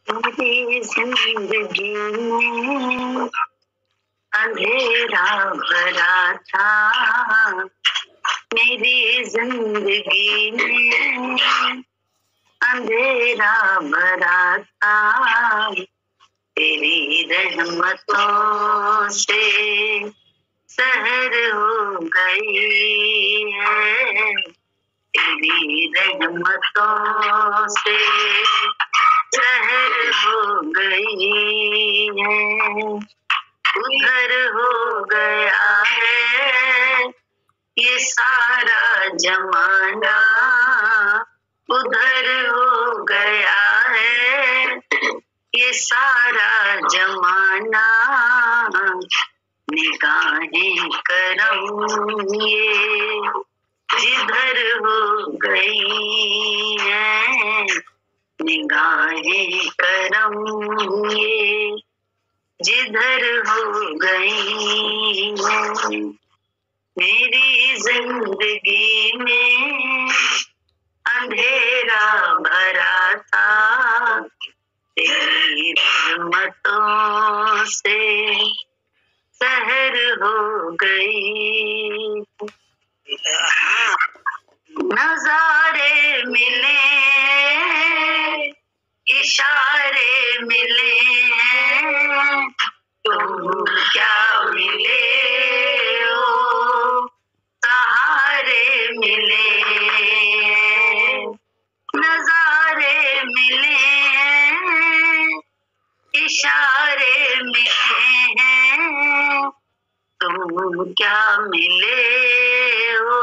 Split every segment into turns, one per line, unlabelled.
मेरी जिंदगी में अंधेरा भरा था, मेरी जिंदगी में अंधेरा भरा था। तेरी रहमतों से सहर हो गई है, तेरी रहमतों से सहर हो गई है। उधर हो गया है ये सारा जमाना, उधर हो गया है ये सारा जमाना। निगाहें करम ये जिधर हो गई है, निगाहें करम ये जिधर हो गई है। मेरी जिंदगी में अंधेरा भरा था, तेरी रहमतों से सहर हो गई। नजारे मिले, इशारे मिले, तुम क्या मिले हो, सहारे मिले। नजारे मिले, इशारे मिले, तुम क्या मिले हो,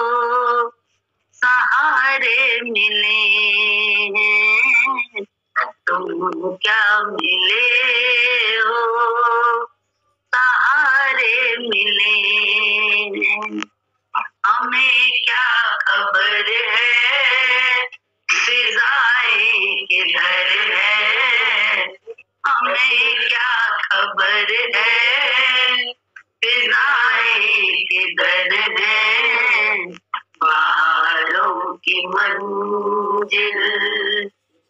सहारे मिले। तुम क्या मिले हो, सहारे मिले। हमें क्या खबर है फिजाएं किधर है, हमें क्या खबर है फिजाएं किधर है। बाहरों की मंजिल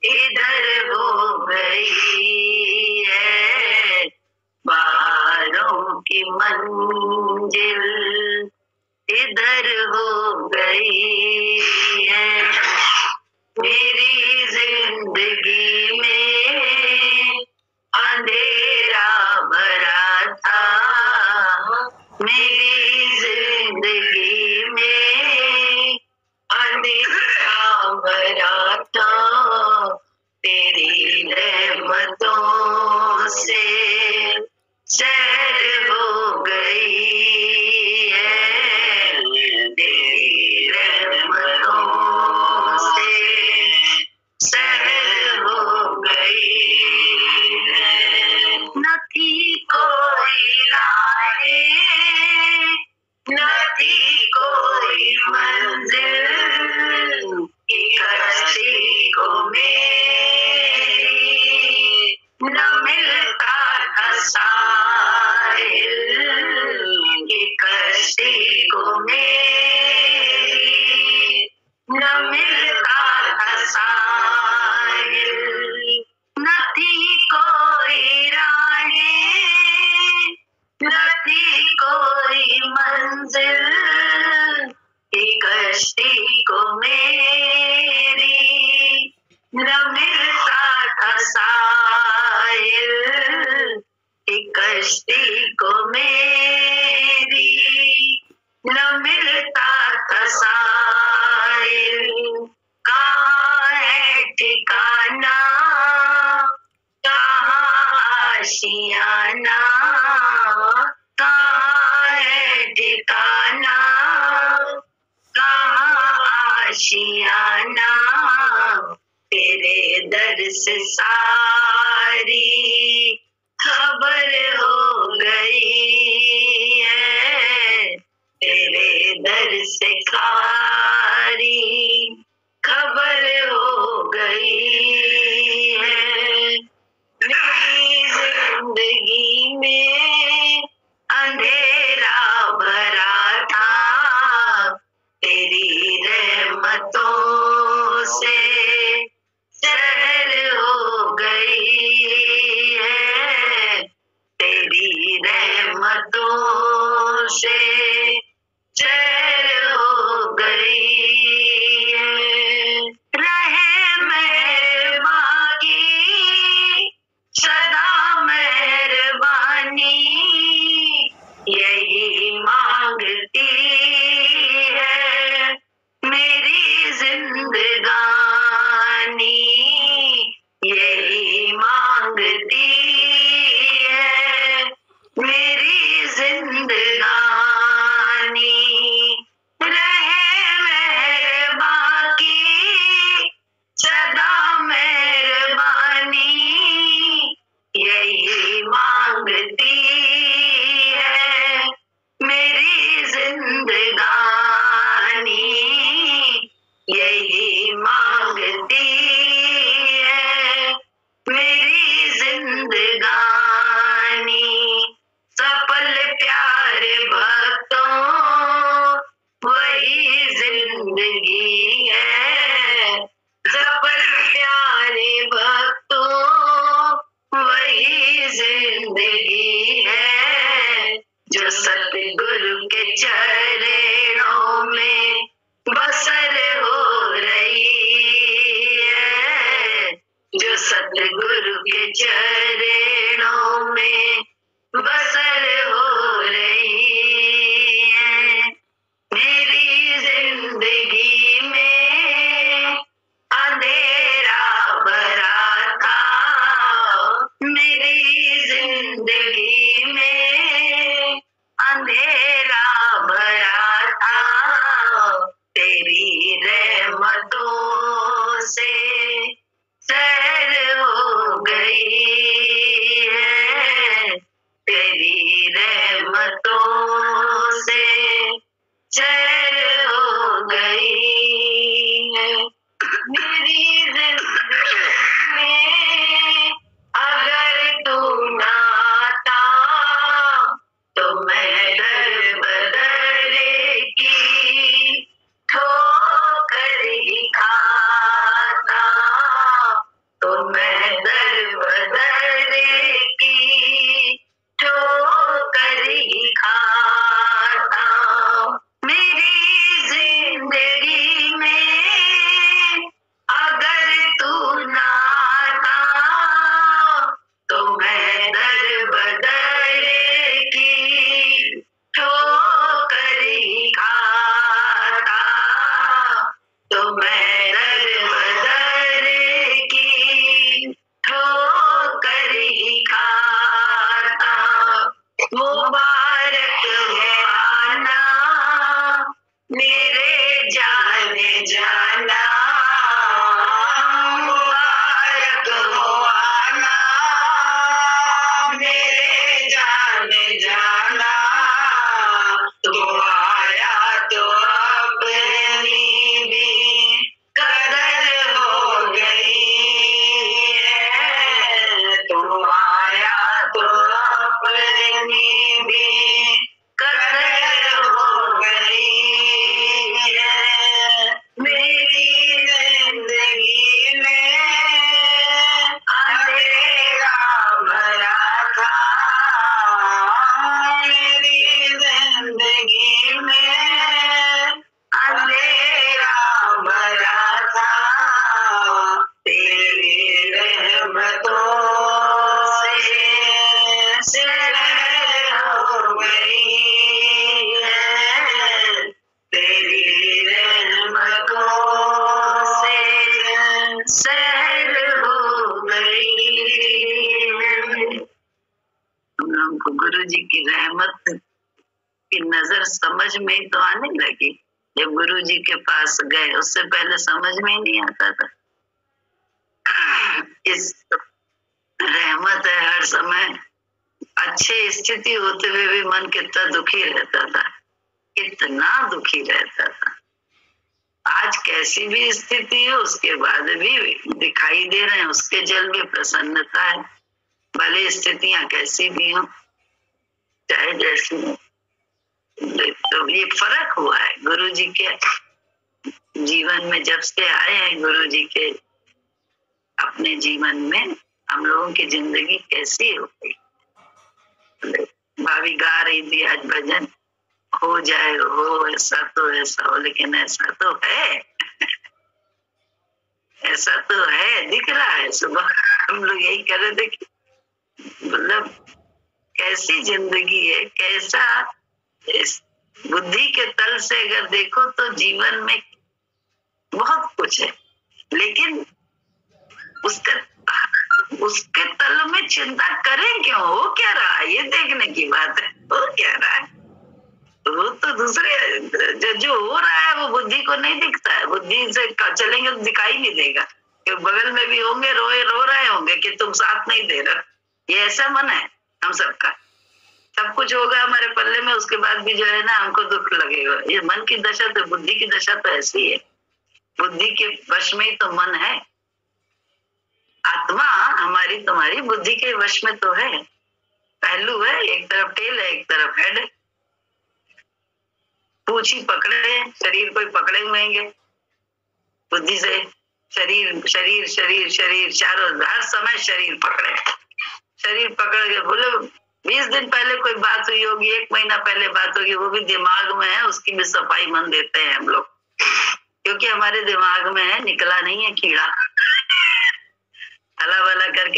इधर हो गई है, बाहरों की मंजिल इधर हो गई है। मेरी जिंदगी में अंधेरा भरा था, मेरी जिंदगी में अंधेरा भरा था। तेरी रहमतों से सैर हो गई है, तेरी रहमतों से सहर हो गई है। न थी कोई राहें, न थी कोई मंजिल, कि कश्ती को मेरी न मिलता था साहिल, कि कश्ती को मेरी न मिलता था साहिल। न थी कोई राहें, न थी कोई मंजिल, कि कश्ती को मेरी न मिलता था साहिल, कि कश्ती को मेरी न मिलता था साहिल। कहाँ है ठिकाना, कहाँ आशियाना, कहाँ है ठिकाना, कहाँ आशियाना। तेरे दर से सारी खबर हो गई है, तेरे दर से सारी खबर हो गई है। मेरी जिंदगी में अंधेरा भरा था, तेरी रहमतों से सहर हो गई सतगुरु के चरणों में बसर हो रही है। मेरी जिंदगी में अंधेरा भरा था, मेरी जिंदगी में अंधेरा भरा था, तेरी रहमतों से सैर हो गई है, तेरी रहमतों से सैर हो गई है। मेरी जिंदगी में अगर तू ना आता तो मैं दर बदर की ठोकर ही खाता, तो मैं दर बदर की ठोकर ही खाता। मेरी जिंदगी में अगर तू ना आता तो मैं दर बदर की ठोकर ही खाता, तो मैं दर बदर की ठोकर ही खाता। मुबारक है आना मेरे जाने जाना, मुबारक हो आना मेरे जाने जाना, तू आया तो अपनी भी कदर हो गई है, तू आया तो अपनी भी कदर हो गई है। मेरी जिंदगी में अंधेरा भरा था, मेरी जिंदगी में अंधेरा भरा था, तेरी रहमतों से सैर हो गई है, तेरी रहमतों से सैर हो गई है। हम लोगों को गुरु जी की रहमत की नजर समझ में तो आने लगी जब गुरु जी के पास गए, उससे पहले समझ में ही नहीं आता था। इस रहमत है हर समय, अच्छे स्थिति होते हुए भी मन कितना दुखी रहता था, कितना दुखी रहता था। आज कैसी भी स्थिति हो उसके बाद भी दिखाई दे रहे हैं उसके जल में प्रसन्नता है, भले स्थितियां कैसी भी हो, चाहे जैसी हो। तो ये फर्क हुआ है गुरु जी के जीवन में, जब से आए हैं गुरु जी के अपने जीवन में, हम लोगों की जिंदगी कैसी हो गई। भाभी गा रही थी आज भजन, हो जाए हो ऐसा तो ऐसा हो, लेकिन ऐसा तो है ऐसा तो है, दिख रहा है। सुबह हम लोग यही कर रहे थे कि मतलब कैसी जिंदगी है, कैसा इस बुद्धि के तल से अगर देखो तो जीवन में बहुत कुछ है, लेकिन उसके तल में चिंता करें क्यों, हो क्या रहा है ये देखने की बात है। हो क्या रहा है वो तो दूसरे जो हो रहा है वो बुद्धि को नहीं दिखता है, बुद्धि से चलेंगे तो दिखाई नहीं देगा कि बगल में भी होंगे रो रहे होंगे कि तुम साथ नहीं दे रहे। ये ऐसा मन है हम सबका, सब कुछ होगा हमारे पल्ले में, उसके बाद भी जो है ना हमको दुख लगेगा। ये मन की दशा तो, बुद्धि की दशा तो ऐसी है, बुद्धि के वश में ही तो मन है। आत्मा हमारी तुम्हारी बुद्धि के वश में तो है, पहलू है, एक तरफ टेल है एक तरफ हेड है। पूछी पकड़े, शरीर कोई पकड़े हुए हैं बुद्धि से, शरीर शरीर शरीर शरीर चारों, हर समय शरीर पकड़े, शरीर पकड़ के बोले 20 दिन पहले कोई बात हुई होगी, 1 महीना पहले बात होगी, वो भी दिमाग में है, उसकी भी सफाई मन देते हैं हम लोग, क्योंकि हमारे दिमाग में है, निकला नहीं है कीड़ा। हला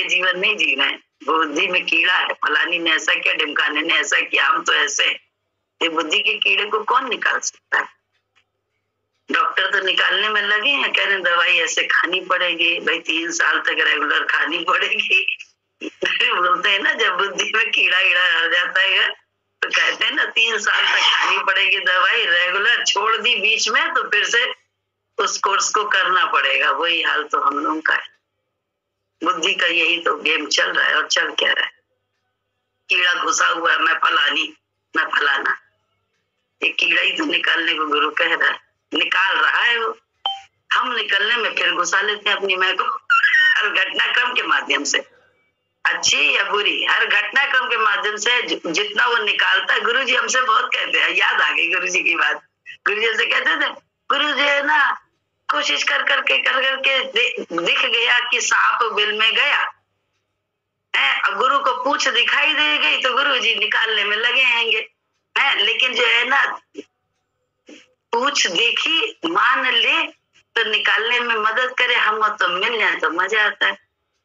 के जीवन नहीं जी रहे हैं। बुद्धि में कीड़ा है, फलानी ने ऐसा किया, ढिमकाने ने ऐसा किया, हम तो ऐसे। ये बुद्धि के कीड़े को कौन निकाल सकता है? डॉक्टर तो निकालने में लगे हैं, कह रहे दवाई ऐसे खानी पड़ेगी भाई, 3 साल तक रेगुलर खानी पड़ेगी। बोलते हैं ना, जब बुद्धि में कीड़ा हो जाता है तो कहते हैं ना 3 साल तक खानी पड़ेगी दवाई रेगुलर, छोड़ दी बीच में तो फिर से उस कोर्स को करना पड़ेगा। वही हाल तो हम लोगों का है। बुद्धि का यही तो गेम चल रहा है। और चल क्या रहा है? कीड़ा घुसा हुआ है, मैं फलानी, मैं फलाना। ये कीड़ा ही तो निकालने को गुरु कह रहा है, निकाल रहा है वो। हम निकलने में फिर घुसा लेते हैं अपनी मैं को, हर घटनाक्रम के माध्यम से, अच्छी या बुरी, हर घटनाक्रम के माध्यम से जितना वो निकालता है। गुरु जी हमसे बहुत कहते हैं, याद आ गई गुरु जी की बात। गुरु जी हमसे कहते थे, गुरु जी है ना, कोशिश कर करके दिख गया कि सांप बिल में गया है, अब गुरु को पूंछ दिखाई दे गई तो गुरु जी निकालने में लगे हैंगे है। लेकिन जो है ना, पूंछ देखी मान ले तो निकालने में मदद करे, हम तो मिल जाए तो मजा आता है।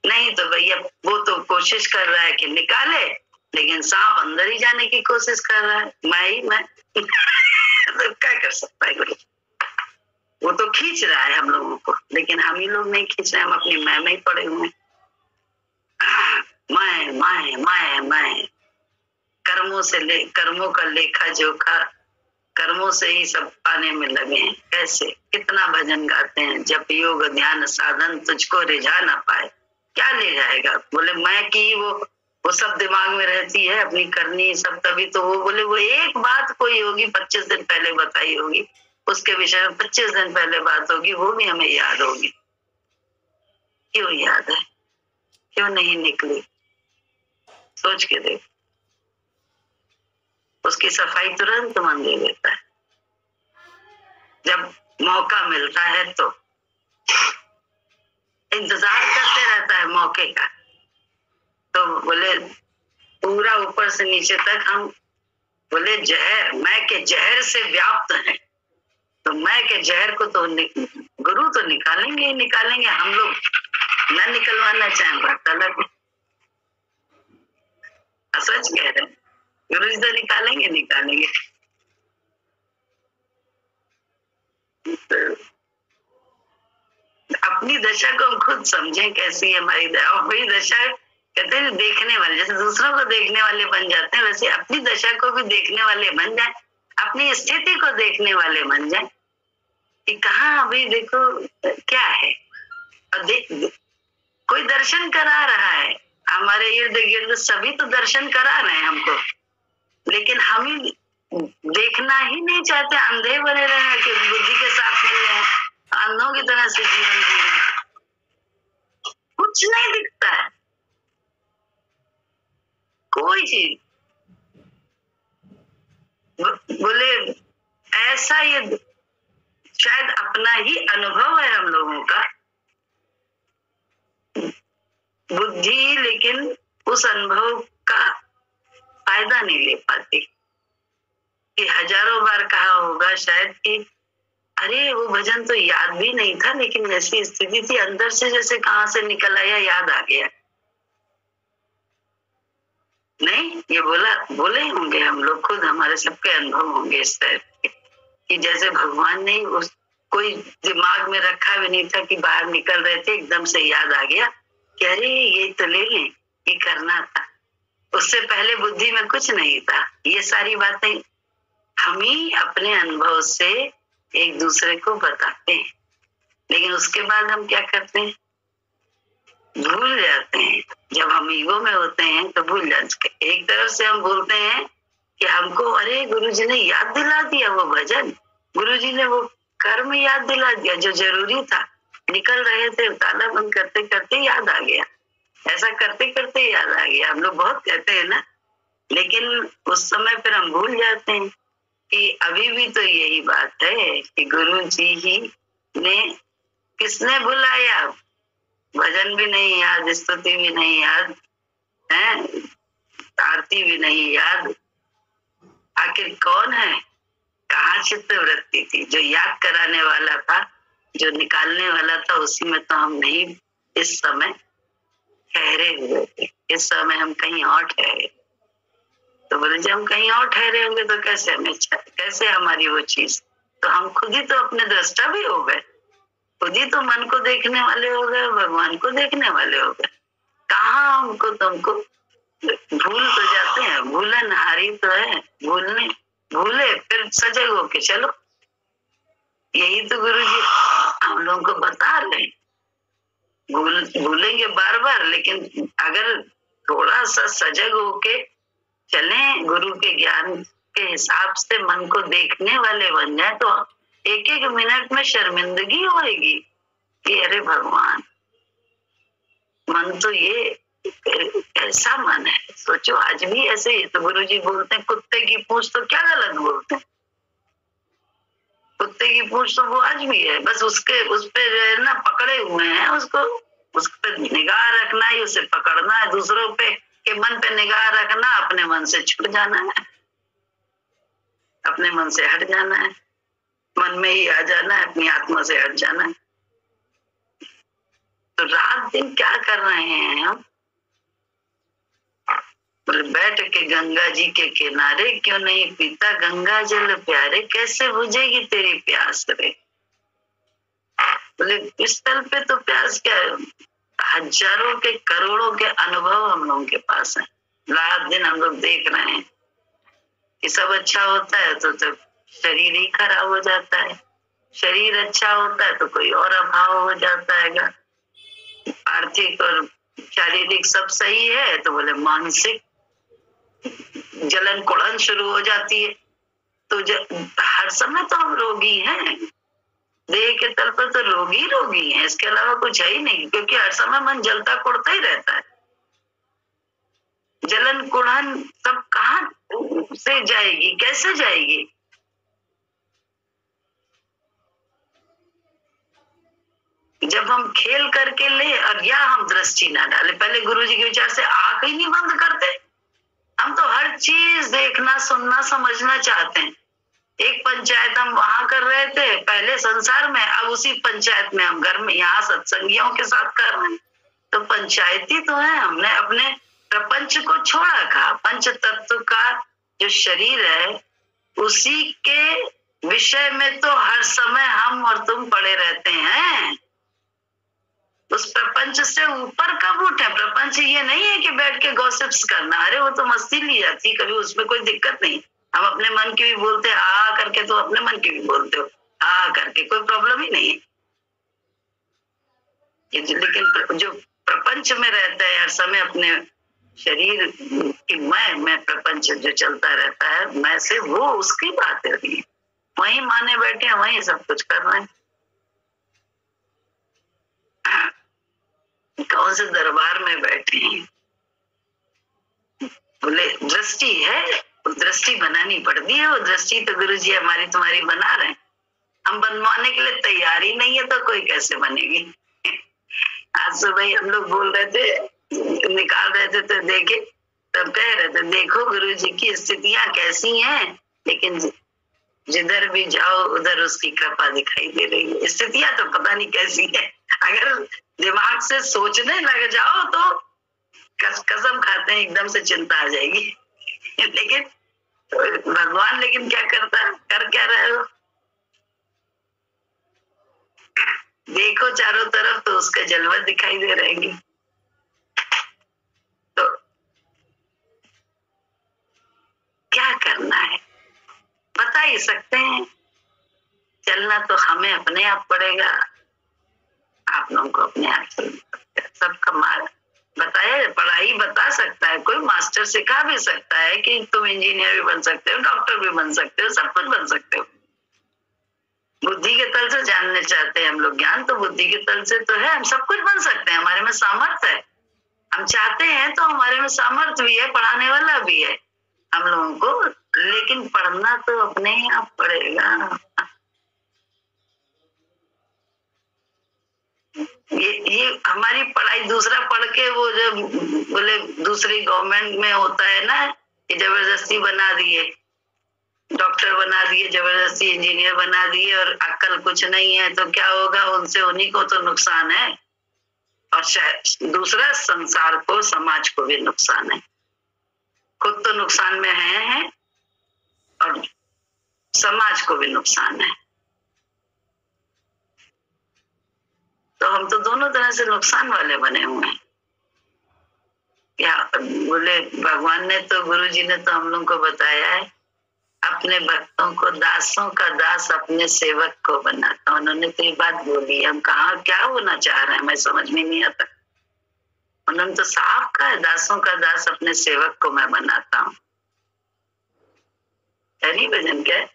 नहीं तो भैया वो तो कोशिश कर रहा है कि निकाले, लेकिन सांप अंदर ही जाने की कोशिश कर रहा है। मैं तो क्या कर सकता है गुरु? वो तो खींच रहा है हम लोगों को, लेकिन हम ही लोग नहीं खींच रहे, हम अपनी मैं ही पड़े हुए। मैं कर्मों का लेखा जोखा, कर्मों से ही सब पाने में लगे हैं। कैसे? कितना भजन गाते हैं, जब योग ध्यान साधन तुझको रिझा ना पाए, क्या ले जाएगा? बोले मैं की वो सब दिमाग में रहती है अपनी करनी सब, तभी तो वो बोले वो एक बात कोई होगी 25 दिन पहले बताई होगी, उसके विषय में 25 दिन पहले बात होगी, वो भी हमें याद होगी। क्यों याद है? क्यों नहीं निकली? सोच के देख। उसकी सफाई तुरंत मन दे देता है जब मौका मिलता है, तो इंतजार करते रहता है मौके का। तो बोले पूरा ऊपर से नीचे तक हम बोले जहर, मैं के जहर से व्याप्त है, तो मैं के जहर को तो गुरु तो निकालेंगे ही निकालेंगे। हम लोग न निकलवाना चाहें बात अलग, सच कह रहे हैं, गुरु जी तो निकालेंगे निकालेंगे। तो अपनी दशा को हम खुद समझें कैसी है हमारी दशा। वही दशा कहते हैं देखने वाले, जैसे दूसरों को देखने वाले बन जाते हैं, वैसे अपनी दशा को भी देखने वाले बन जाए, अपनी स्थिति को देखने वाले बन जाए कि कहाँ अभी देखो क्या है। और कोई दर्शन करा रहा है, हमारे इर्द गिर्द सभी तो दर्शन करा रहे हैं हमको, लेकिन हम ही देखना ही नहीं चाहते, अंधे बने रहे हैं कि बुद्धि के साथ मिल रहे हैं, अंधों की तरह से जीवन जी रहे हैं, कुछ नहीं दिखता है कोई चीज। बोले ऐसा ये शायद अपना ही अनुभव है हम लोगों का, बुद्धि लेकिन उस अनुभव का फायदा नहीं ले पाती। कि हजारों बार कहा होगा शायद कि अरे वो भजन तो याद भी नहीं था, लेकिन ऐसी स्थिति थी अंदर से जैसे कहां से निकल आया, याद आ गया। नहीं, ये बोले होंगे हम लोग खुद, हमारे सबके अनुभव होंगे इस तरह के कि जैसे भगवान ने कोई दिमाग में रखा भी नहीं था कि बाहर निकल रहे थे, एकदम से याद आ गया कि अरे ये तो ले लें, ये करना था। उससे पहले बुद्धि में कुछ नहीं था। ये सारी बातें हम ही अपने अनुभव से एक दूसरे को बताते हैं, लेकिन उसके बाद हम क्या करते हैं? भूल जाते हैं। जब हम ईगो में होते हैं तो भूल जाते हैं। एक तरफ से हम बोलते हैं कि हमको अरे गुरुजी ने याद दिला दिया वो भजन, गुरुजी ने वो कर्म याद दिला दिया जो जरूरी था, निकल रहे थे ताला बंद करते करते याद आ गया, ऐसा करते करते याद आ गया। हम लोग बहुत कहते हैं ना, लेकिन उस समय फिर हम भूल जाते हैं कि अभी भी तो यही बात है कि गुरु जी ही ने, किसने बुलाया, भजन भी नहीं याद, स्तुति भी नहीं याद है, आरती भी नहीं याद, आखिर कौन है? कहाँ चित्त वृत्ति थी? जो याद कराने वाला था, जो निकालने वाला था, उसी में तो हम नहीं इस समय ठहरे हुए थे, इस समय हम कहीं और ठहरे। तो बोले जब हम कहीं और ठहरे होंगे तो कैसे हमें कैसे हमारी वो चीज, तो हम खुद ही तो अपने दृष्टा भी हो गए, खुद ही तो मन को देखने वाले हो गए, भगवान को देखने वाले हो गए। कहाँ हमको तुमको भूल तो जाते हैं, भूलन हारी तो है, भूलने भूले फिर सजग होके चलो। यही तो गुरु जी हम लोगों को बता रहे हैं। भूलेंगे बार बार, लेकिन अगर थोड़ा सा सजग होके चले, गुरु के ज्ञान के हिसाब से मन को देखने वाले बन जाए, तो एक एक मिनट में शर्मिंदगी होगी कि अरे भगवान, मन तो ये ऐसा मन है, सोचो आज भी ऐसे ही। तो गुरु जी बोलते हैं कुत्ते की पूंछ, तो क्या गलत बोलते हैं, कुत्ते की पूंछ तो वो आज भी है, बस उसके उस पे जो है ना पकड़े हुए हैं, उसको उस पर निगाह रखना है, उसे पकड़ना है, दूसरों पे के मन पे निगाह रखना, अपने मन से छूट जाना है, अपने मन से हट जाना है, मन में ही आ जाना है, अपनी आत्मा से हट जाना है। तो रात दिन क्या कर रहे हैं हम, बैठ के गंगा जी के किनारे, क्यों नहीं पीता गंगा जल प्यारे, कैसे बुझेगी तेरी प्यास रे। बोले इस तल पे तो प्यास क्या है, हजारों के करोड़ों के अनुभव हम लोगों के पास है, रात दिन हम लोग देख रहे हैं कि सब अच्छा होता है तो शरीर ही खराब हो जाता है, शरीर अच्छा होता है तो कोई और अभाव हो जाता है, आर्थिक और शारीरिक सब सही है तो बोले मानसिक जलन कुड़न शुरू हो जाती है। तो हर समय तो हम रोगी हैं, देह के तल पर तो रोगी हैं, इसके अलावा कुछ है ही नहीं, क्योंकि हर समय मन जलता कुड़ता ही रहता है। जलन कुड़न सब कहाँ से जाएगी, कैसे जाएगी। जब हम खेल करके ले और या हम दृष्टि ना डाले, पहले गुरु जी के विचार से आंख ही नहीं बंद करते, हम तो हर चीज देखना सुनना समझना चाहते हैं। एक पंचायत हम वहां कर रहे थे पहले संसार में, अब उसी पंचायत में हम घर में यहाँ सत्संगियों के साथ कर रहे हैं। तो पंचायती तो है, हमने अपने प्रपंच को छोड़ा का, पंच तत्व का जो शरीर है उसी के विषय में तो हर समय हम और तुम पड़े रहते हैं। उस प्रपंच से ऊपर कब उठे, प्रपंच ये नहीं है कि बैठ के गॉसिप्स करना, अरे वो तो मस्ती ली जाती, कभी उसमें कोई दिक्कत नहीं। हम अपने मन की भी बोलते हैं आ करके, तो अपने मन की भी बोलते हो आ करके, कोई प्रॉब्लम ही नहीं है। लेकिन जो प्रपंच में रहता है हर समय अपने शरीर की मैं प्रपंच जो चलता रहता है, मैं से वो उसकी बात है, वही माने बैठे हैं, वही सब कुछ कर रहे हैं। कौन से दरबार में बैठे हैं, बोले दृष्टि है, दृष्टि बनानी पड़ती है, वो दृष्टि तो गुरु जी हमारी तुम्हारी बना रहे हैं, हम बनवाने के लिए तैयार ही नहीं है तो कोई कैसे बनेगी। आज सुबह हम लोग बोल रहे थे, निकाल रहे थे तो देखे, तब कह रहे थे देखो गुरु जी की स्थितियां कैसी हैं, लेकिन जिधर भी जाओ उधर उसकी कृपा दिखाई दे रही है। स्थितियां तो पता नहीं कैसी है, अगर दिमाग से सोचने लग जाओ तो कसम खाते हैं एकदम से चिंता आ जाएगी। लेकिन भगवान लेकिन क्या करता है, कर क्या रहे हो, देखो चारों तरफ तो उसके जलवा दिखाई दे रहेंगे। तो क्या करना है बता ही सकते हैं, चलना तो हमें अपने आप पड़ेगा, आप लोगों को अपने आप चलना। सबका मार्ग बताया, पढ़ाई बता सकता है कोई, मास्टर सिखा भी सकता है कि तुम इंजीनियर भी बन सकते हो, डॉक्टर भी बन सकते हो, सब कुछ बन सकते हो। बुद्धि के तल से जानने चाहते हैं हम लोग ज्ञान, तो बुद्धि के तल से तो है, हम सब कुछ बन सकते हैं, हमारे में सामर्थ्य है, हम चाहते हैं तो हमारे में सामर्थ्य भी है, पढ़ाने वाला भी है हम लोगों को, लेकिन पढ़ना तो अपने ही आप पड़ेगा। ये हमारी पढ़ाई दूसरा पढ़ के वो जो बोले दूसरी गवर्नमेंट में होता है ना, कि जबरदस्ती बना दिए, डॉक्टर बना दिए, जबरदस्ती इंजीनियर बना दिए, और अक्ल कुछ नहीं है तो क्या होगा, उनसे उन्हीं को तो नुकसान है। और दूसरा संसार को, समाज को भी नुकसान है। खुद तो नुकसान में है और समाज को भी नुकसान है। तो हम तो दोनों तरह से नुकसान वाले बने हुए हैं। क्या बोले भगवान ने तो, गुरु जी ने तो हम लोग को बताया है, अपने भक्तों को दासों का दास अपने सेवक को बनाता। उन्होंने तो ये बात बोली। हम कहाँ क्या होना चाह रहे हैं, मैं समझ में नहीं आता। उन्होंने तो साफ कहा है, दासों का दास अपने सेवक को मैं बनाता हूँ। है नहीं भजन क्या?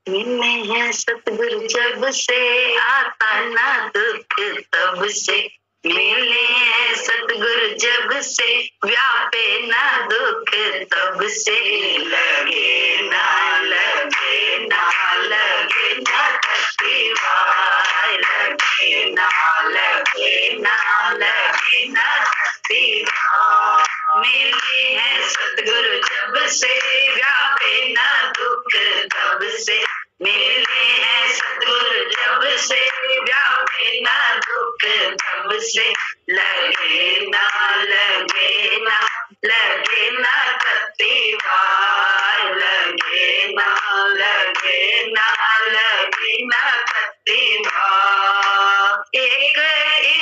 मिलने हैं सतगुरु जब से, आता ना दुख तब से। मिले हैं सतगुरु जब से, व्यापे ना दुख तब से। लगे ना लगे ना लगे ना कतिवार, लगे ना लगे ना लगे ना कतिवार। मिले हैं सतगुरु जब से, व्यापे ना दुख तब से। मिले हैं सतगुरु जब से, व्यापे ना दुख तब से। लगे ना लगे ना लगे ना कतिवार, लगे ना लगे ना लगे ना कतिवार। एक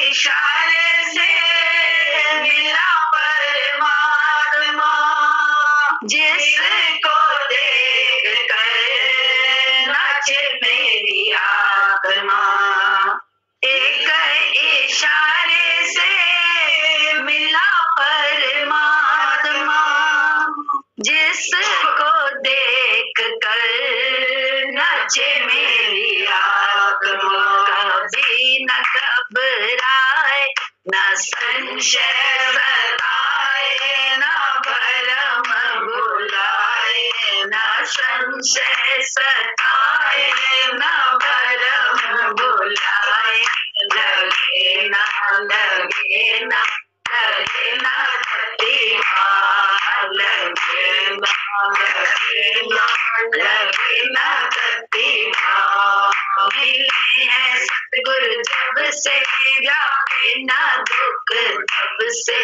इशारे से मिला परमात्मा, जिसको देख कर नाचे मेरी आत्मा। एक इशारे से मिला परमात्मा, जिसको देख कर नाचे मेरी आत्मा। कभी न घबराए, न संशय सताए, न भरम भुलाए, न संशय सताए, न भरम भुलाए। लगे ना लगे ना लगे ना कतिवार, लगे ना लगे ना लगे ना कतिवार। मिले हैं सतगुरु जब से, व्यापे ना दुख तब से।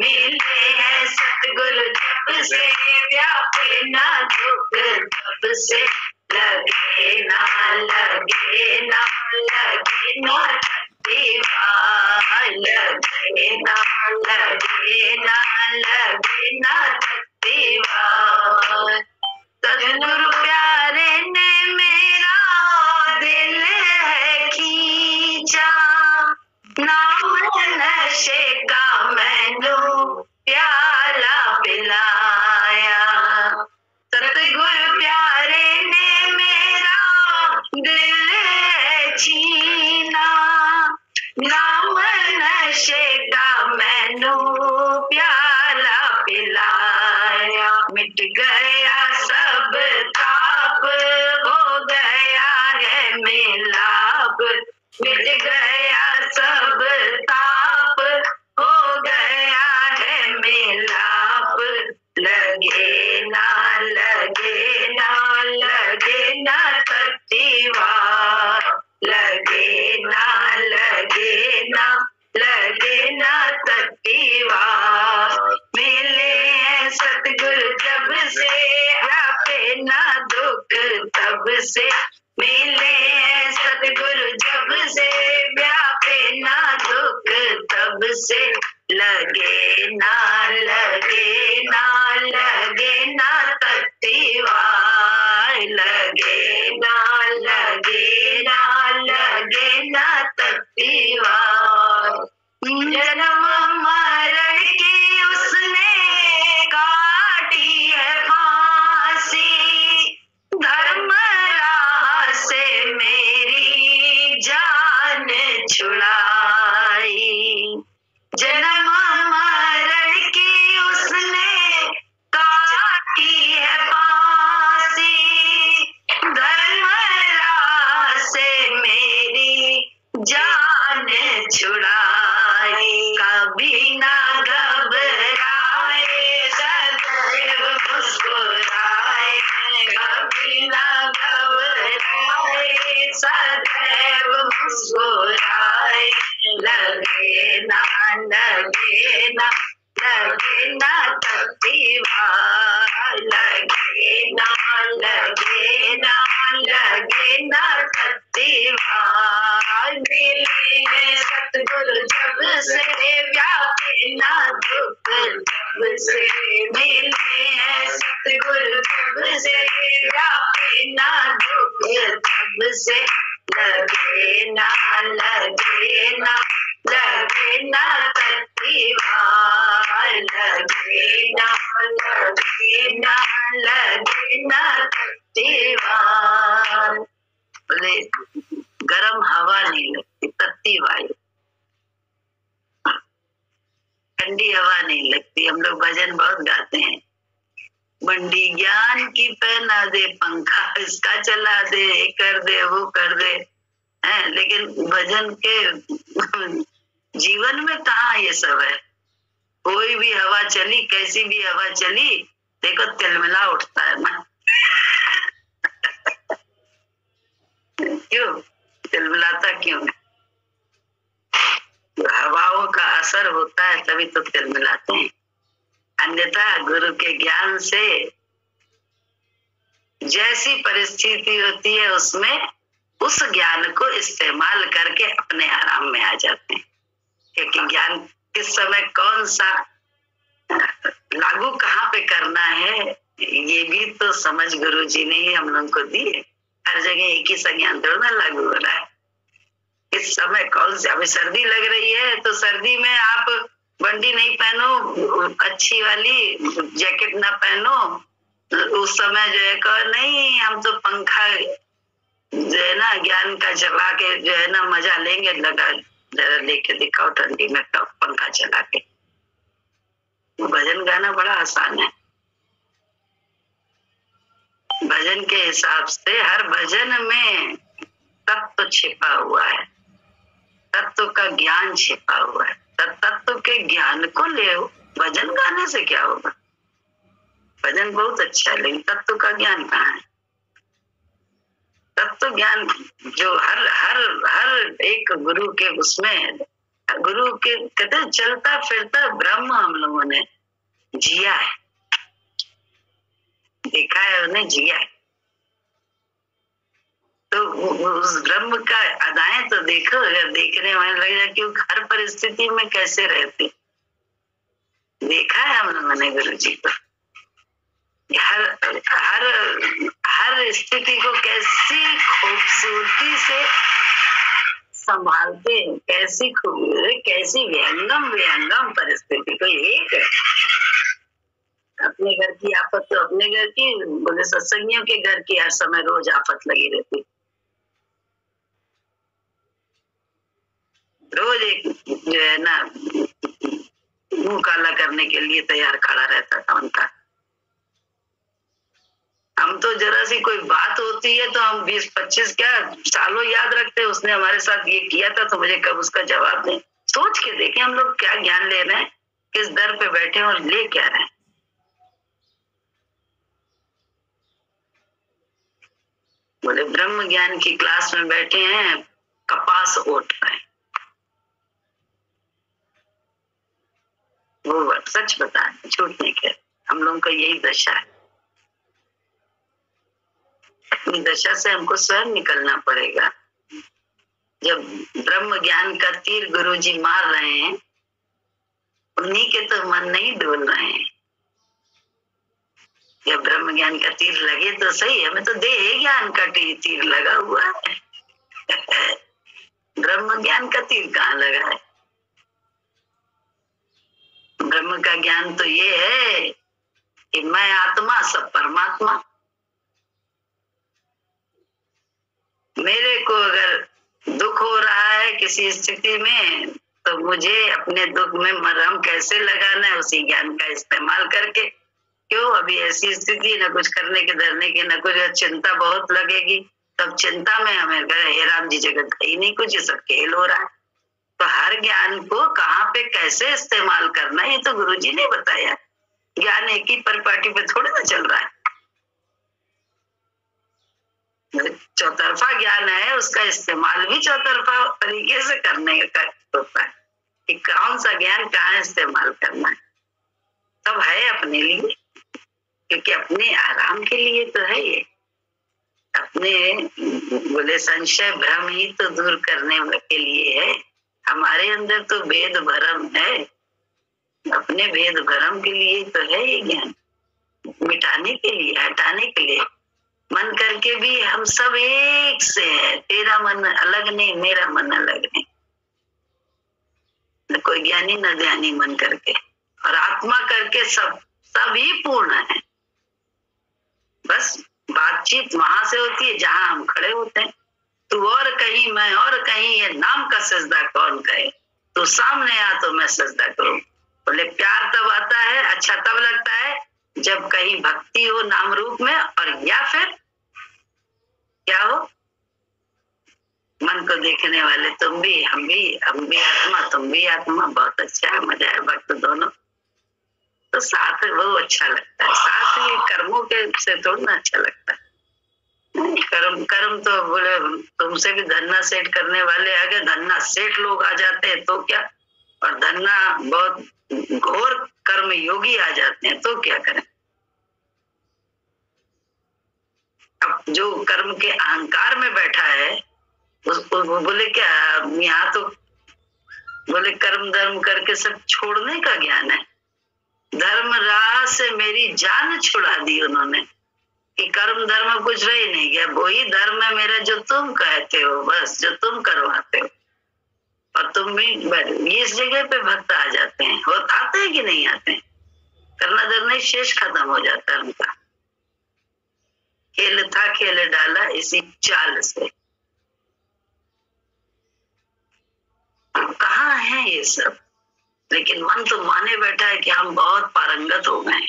मिले हैं सतगुरु जब से, व्यापे ना दुख तब से। लगे ना लगे ना लगे ना कतिवार, लगे ना लगे ना लगे ना कतिवार। सतगुरु प्यारे ने मेरा दिल है खींचा, नाम नशे का मैनू प्याला पिलाया। सतगुरु प्यारे ने मेरा दिल है छीना, नाम नशे का मैनू प्याला पिलाया। मिट गया सब ताप, हो गया है मिलाप। मिट गया सब ताप, हो गया है मिलाप। लगे ना लगे ना लगे ना कतिवार, लगे ना लगे ना लगे ना कतिवार। मिले हैं सतगुरु जब से, व्यापे ना दुख तब से। मिले हैं सतगुरु जब से, व्यापे ना दुख तब से। लगे ना लगे ना लगे ना कतिवार, लगे ना लगे ना लगे ना कतिवार। जन्म मरण की उसने काटी है फांसी, धर्म राह से मेरी जान छुड़ाई। जन्म मरण की उसने काटी है फांसी, धर्म राह से मेरी जान छुड़ाई। कभी ना घबराए, सदैव मुस्कुराए। कभी ना घबराए, सदैव मुस्कुराए। लगे ना लगे ना तत्तीवार, लगे ना तत्तीवार। मिले सतगुरु जब से व्यापे ना दुख, जब से मिले सतगुरु जब से व्यापे ना दुख, तब से लगे ना तत्तीवार, लगे ना तत्तीवार। बोले गरम हवा नहीं लगती, तत्ती वायु, ठंडी हवा नहीं लगती। हम लोग भजन बहुत गाते हैं, बंडी ज्ञान की पहना दे, पंखा इसका चला दे, कर दे वो कर दे, है। लेकिन भजन के जीवन में कहाँ ये सब है। कोई भी हवा चली, कैसी भी हवा चली, देखो तिलमिला उठता है ना। क्यों तिलमिलाता क्यों है? हवाओं का असर होता है तभी तो तिलमिलाते हैं। अन्यथा गुरु के ज्ञान से जैसी परिस्थिति होती है उसमें उस ज्ञान को इस्तेमाल करके अपने आराम में आ जाते हैं। क्योंकि ज्ञान किस समय कौन सा लागू कहाँ पे करना है, ये भी तो समझ गुरु जी ने ही हम लोग को दी है। हर जगह एक ही सा ज्ञान थोड़ा ना लागू हो रहा है। इस समय कौन सा, अभी सर्दी लग रही है तो सर्दी में आप बंडी नहीं पहनो, अच्छी वाली जैकेट ना पहनो, उस समय जो है कहो नहीं हम तो पंखा जो है ना ज्ञान का चला के जो है ना मजा लेंगे, लगा जरा लेके दिखाओ ठंडी में पंखा चला के। भजन गाना बड़ा आसान है। भजन के हिसाब से हर भजन में तत्व छिपा हुआ है, तत्व का ज्ञान छिपा हुआ है। तत्व के ज्ञान को ले, भजन गाने से क्या होगा? भजन बहुत अच्छा है लेकिन तत्व का ज्ञान कहाँ है? तत्व ज्ञान जो हर हर हर एक गुरु के उसमें, गुरु के कहते चलता फिरता ब्रह्म हम लोगों ने जिया है, देखा है, उन्हें जिया है। तो उस ब्रह्म का अदाएं तो देखो, अगर देखने वाले लग जाए कि हर परिस्थिति में कैसे रहते, देखा है हम लोगों ने गुरु जी को। हर हर हर स्थिति को कैसी खूबसूरती से संभालते हैं, कैसी व्यंगम परिस्थिति। कोई एक है अपने घर की आफत तो अपने घर की, बोले सत्संगियों के घर की हर समय रोज आफत लगी रहती। रोज एक जो है ना मुंह काला करने के लिए तैयार खड़ा रहता था उनका। हम तो जरा सी कोई बात होती है तो हम 20-25 क्या सालों याद रखते, उसने हमारे साथ ये किया था तो मुझे कब उसका जवाब दें। सोच के देखें हम लोग क्या ज्ञान ले रहे हैं, किस दर पे बैठे और ले क्या रहे हैं। बोले ब्रह्म ज्ञान की क्लास में बैठे हैं, कपास ओट रहे हैं। वो सच बता रहे, झूठ नहीं कह। हम लोगों का यही दशा है। अपनी दशा से हमको स्वयं निकलना पड़ेगा। जब ब्रह्म ज्ञान का तीर गुरुजी मार रहे हैं, उन्हीं के तो मन नहीं डोल रहे हैं। जब ब्रह्म ज्ञान का तीर लगे तो सही, हमें तो देह ज्ञान का तीर लगा हुआ है। ब्रह्म ज्ञान का तीर कहाँ लगा है? ब्रह्म का ज्ञान तो ये है कि मैं आत्मा सब परमात्मा। मेरे को अगर दुख हो रहा है किसी स्थिति में तो मुझे अपने दुख में मरहम कैसे लगाना है, उसी ज्ञान का इस्तेमाल करके। क्यों अभी ऐसी स्थिति, न कुछ करने के धरने के, न कुछ, चिंता बहुत लगेगी। तब चिंता में हमें हे राम जी जगत ही नहीं, कुछ ये सब खेल हो रहा है। तो हर ज्ञान को कहाँ पे कैसे इस्तेमाल करना है ये तो गुरुजी ने बताया। ज्ञान एक ही परिपाटी पे थोड़ी ना चल रहा है। चौतरफा ज्ञान है, उसका इस्तेमाल भी चौतरफा तरीके से करने का होता है। कि कौन सा ज्ञान कहाँ इस्तेमाल करना है। सब है अपने लिए, क्योंकि अपने आराम के लिए तो है ये। अपने बोले संशय भ्रम ही तो दूर करने के लिए है। हमारे अंदर तो भेद भरम है, अपने भेद भरम के लिए तो है ये ज्ञान, मिटाने के लिए, हटाने के लिए। मन करके भी हम सब एक से है, तेरा मन अलग नहीं, मेरा मन अलग नहीं, न कोई ज्ञानी न ध्यानी मन करके, और आत्मा करके सब ही पूर्ण है। बस बातचीत वहां से होती है जहां हम खड़े होते हैं। तू और कहीं, मैं और कहीं, ये नाम का सजदा कौन करे। तू सामने आ तो मैं सजदा करूं। बोले प्यार तब आता है, अच्छा तब लगता है जब कहीं भक्ति हो नाम रूप में, और या फिर क्या हो, मन को देखने वाले तुम भी, हम भी आत्मा, तुम भी आत्मा। बहुत अच्छा है, मजा है, भक्त दोनों तो साथ वो अच्छा लगता है। साथ ही कर्मों के से थोड़ा अच्छा लगता है। कर्म तो बोले तुमसे भी धन्ना सेठ करने वाले आ गए, धन्ना सेठ लोग आ जाते हैं तो क्या, और धन्ना बहुत घोर कर्म योगी आ जाते हैं तो क्या करें। अब जो कर्म के अहंकार में बैठा है उसको बोले क्या, यहाँ तो बोले कर्म धर्म करके सब छोड़ने का ज्ञान है। धर्म राह से मेरी जान छुड़ा दी उन्होंने, कि कर्म धर्म कुछ रह ही नहीं गया, वही धर्म है मेरा जो तुम कहते हो, बस जो तुम करवाते हो। और तुम भी इस जगह पे भक्त आ जाते हैं, और आते हैं कि नहीं आते हैं, करना धरना शेष खत्म हो जाता है उनका। खेल था खेल डाला इसी चाल से। कहाँ है ये सब, लेकिन मन तो माने बैठा है कि हम बहुत पारंगत हो गए,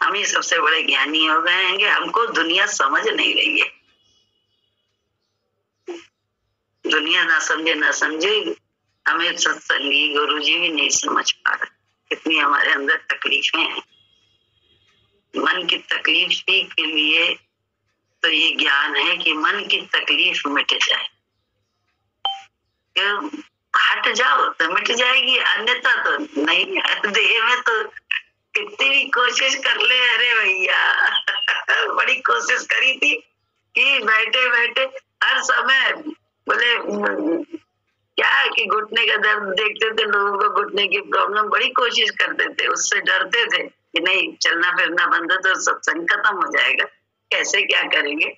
हम ही सबसे बड़े ज्ञानी हो गए हैं, हमको दुनिया समझ नहीं रही है। दुनिया ना समझे ना समझे, हमें सत्संगी गुरुजी भी नहीं समझ पा रहे कितनी हमारे अंदर तकलीफें हैं। मन की तकलीफ के लिए तो ये ज्ञान है कि मन की तकलीफ मिट जाए। हट जाओ तो मिट जाएगी, अन्यथा तो नहीं। देह में तो कितनी भी कोशिश कर ले, अरे भैया बड़ी कोशिश करी थी कि बैठे बैठे हर समय बोले क्या है कि घुटने का दर्द देखते थे लोगों को, घुटने की प्रॉब्लम, बड़ी कोशिश करते थे, उससे डरते थे कि नहीं चलना फिरना बंद हो तो सत्संग खत्म हो जाएगा, कैसे क्या करेंगे।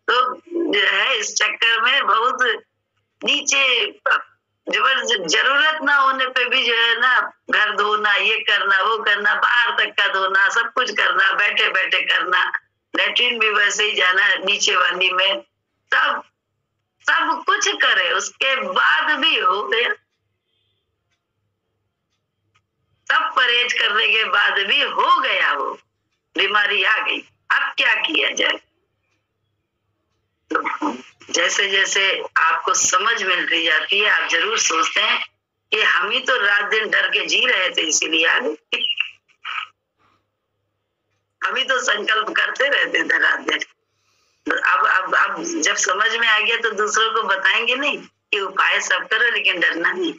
तो जो है इस चक्कर में बहुत नीचे, जरूरत ना होने पे भी जो है ना घर धोना, ये करना वो करना, बाहर तक का धोना, सब कुछ करना, बैठे बैठे करना, लेटरिन भी वैसे ही जाना नीचे वाली में, सब कुछ करे, उसके बाद भी हो गया। सब परहेज करने के बाद भी हो गया, वो बीमारी आ गई, अब क्या किया जाए। तो जैसे जैसे आपको समझ मिलती जाती है, आप जरूर सोचते हैं कि हम ही तो रात दिन डर के जी रहे थे इसीलिए आ गए। हम ही तो संकल्प करते रहते थे रात दिन। अब जब समझ में आ गया तो दूसरों को बताएंगे नहीं कि उपाय सब करो लेकिन डरना नहीं,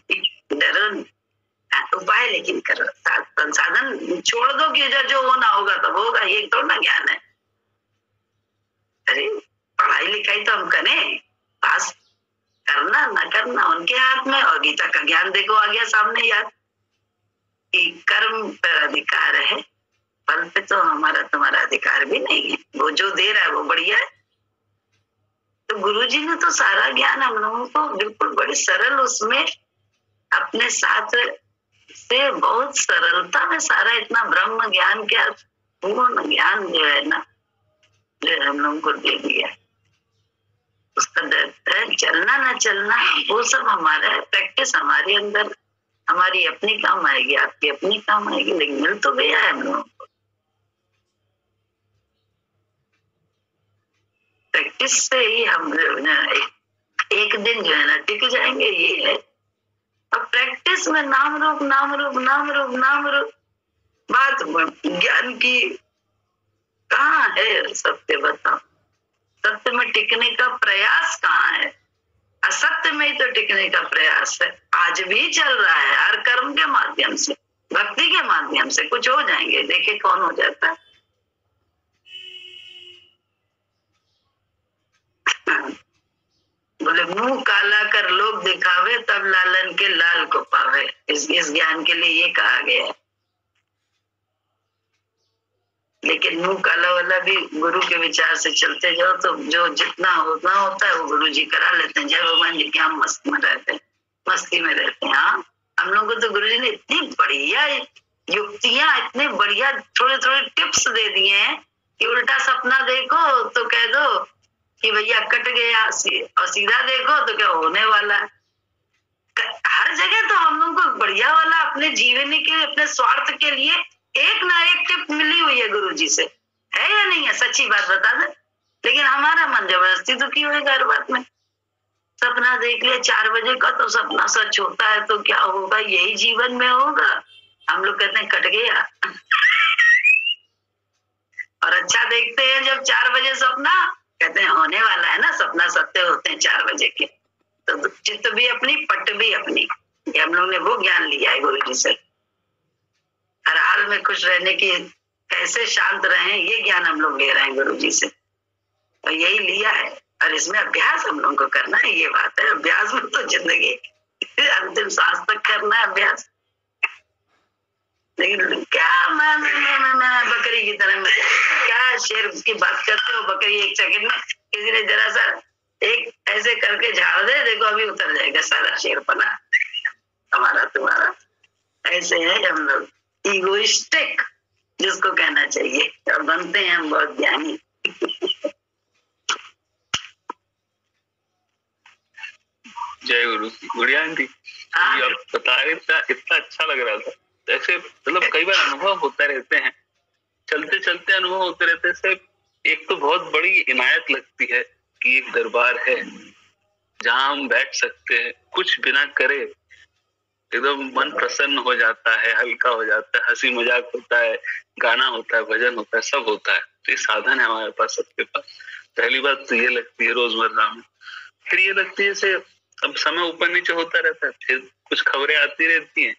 डरो नहीं, उपाय लेकिन करो, संसाधन छोड़ दो कि जो होना होगा तब होगा, ये तो ना ज्ञान है। अरे पढ़ाई लिखाई तो हम करें, पास करना ना करना उनके हाथ में, और गीता का ज्ञान देखो आ गया सामने यार कि कर्म पर अधिकार है, फल पे तो हमारा तुम्हारा अधिकार भी नहीं है, वो जो दे रहा है वो बढ़िया है। तो गुरुजी ने तो सारा ज्ञान हम लोगों को बिल्कुल बड़ी सरल उसमें अपने साथ से बहुत सरलता में सारा इतना ब्रह्म ज्ञान क्या पूर्ण ज्ञान जो है ना, जो हम लोगों को दे दिया। उसका चलना ना चलना वो सब हमारा प्रैक्टिस, हमारे अंदर हमारी अपनी काम आएगी, आपकी अपनी काम आएगी, लेकिन मिल तो गया है हम लोगों को। प्रैक्टिस से ही हम एक दिन जो है ना टिक जाएंगे, ये है। और प्रैक्टिस में नाम रूप नाम रूप नाम रूप नाम रूप, बात ज्ञान की कहाँ है सत्य, बताओ। सत्य में टिकने का प्रयास कहाँ है। असत्य में ही तो टिकने का प्रयास है, आज भी चल रहा है। हर कर्म के माध्यम से, भक्ति के माध्यम से कुछ हो जाएंगे, देखे कौन हो जाता है। बोले मुंह काला कर लोग दिखावे, तब लालन के लाल को पावे। इस ज्ञान के लिए ये कहा गया है। लेकिन मुंह काला वाला भी गुरु के विचार से चलते जाओ तो जो जितना होना होता है वो गुरु जी करा लेते हैं। जय भगवान जी की हम मस्त में रहते हैं, मस्ती में रहते हैं। हाँ, हम लोग को तो गुरु जी ने इतनी बढ़िया युक्तियां, इतने बढ़िया थोड़े थोड़े टिप्स दे दिए हैं कि उल्टा सपना देखो तो कह दो कि भैया कट गया, और सीधा देखो तो क्या होने वाला है। हर जगह तो हम लोग को बढ़िया वाला अपने जीवन के, अपने स्वार्थ के लिए एक ना एक टिप मिली हुई है गुरु जी से, है या नहीं है? सच्ची बात बता दे। लेकिन हमारा मन जबरदस्ती दुखी होगा हर बात में। सपना देख लिया 4 बजे का, तो सपना सच होता है तो क्या होगा? यही जीवन में होगा। हम लोग कहते हैं कट गया और अच्छा देखते हैं जब 4 बजे सपना, कहते हैं होने वाला है ना, सपना सत्य होते हैं 4 बजे के। तो चित्त भी अपनी, पट भी अपनी। ये हम लोग ने वो ज्ञान लिया है गुरु जी से। हर हाल में खुश रहने की, कैसे शांत रहें, ये ज्ञान हम लोग ले रहे हैं गुरु जी से, और यही लिया है। और इसमें अभ्यास हम लोगों को करना है, ये बात है। अभ्यास में तो जिंदगी अंतिम सांस तक करना है अभ्यास। लेकिन क्या मैं बकरी की तरह, मैं क्या शेर की बात करते हो? बकरी एक सेकंड में किसी ने जरा सा एक ऐसे करके झाड़ दे, देखो अभी उतर जाएगा सारा शेरपना हमारा तुम्हारा। ऐसे है हम लोग, इगोइस्टिक जिसको कहना चाहिए, और बनते हैं हम बहुत ज्ञानी।
जय गुरु। गुड़िया आंटी, आप बता रहे थे, इतना अच्छा लग रहा था। ऐसे मतलब कई बार अनुभव होते रहते हैं, चलते चलते अनुभव होते रहते हैं। सिर्फ एक तो बहुत बड़ी इनायत लगती है कि एक दरबार है जहां हम बैठ सकते हैं, कुछ बिना करे, एकदम मन प्रसन्न हो जाता है, हल्का हो जाता है, हंसी मजाक होता है, गाना होता है, भजन होता है, सब होता है। तो ये साधन है हमारे पास, सबके पास। पहली बात तो ये लगती है रोजमर्रा में। फिर ये लगती है जैसे अब समय ऊपर नीचे होता रहता है, फिर कुछ खबरें आती रहती हैं,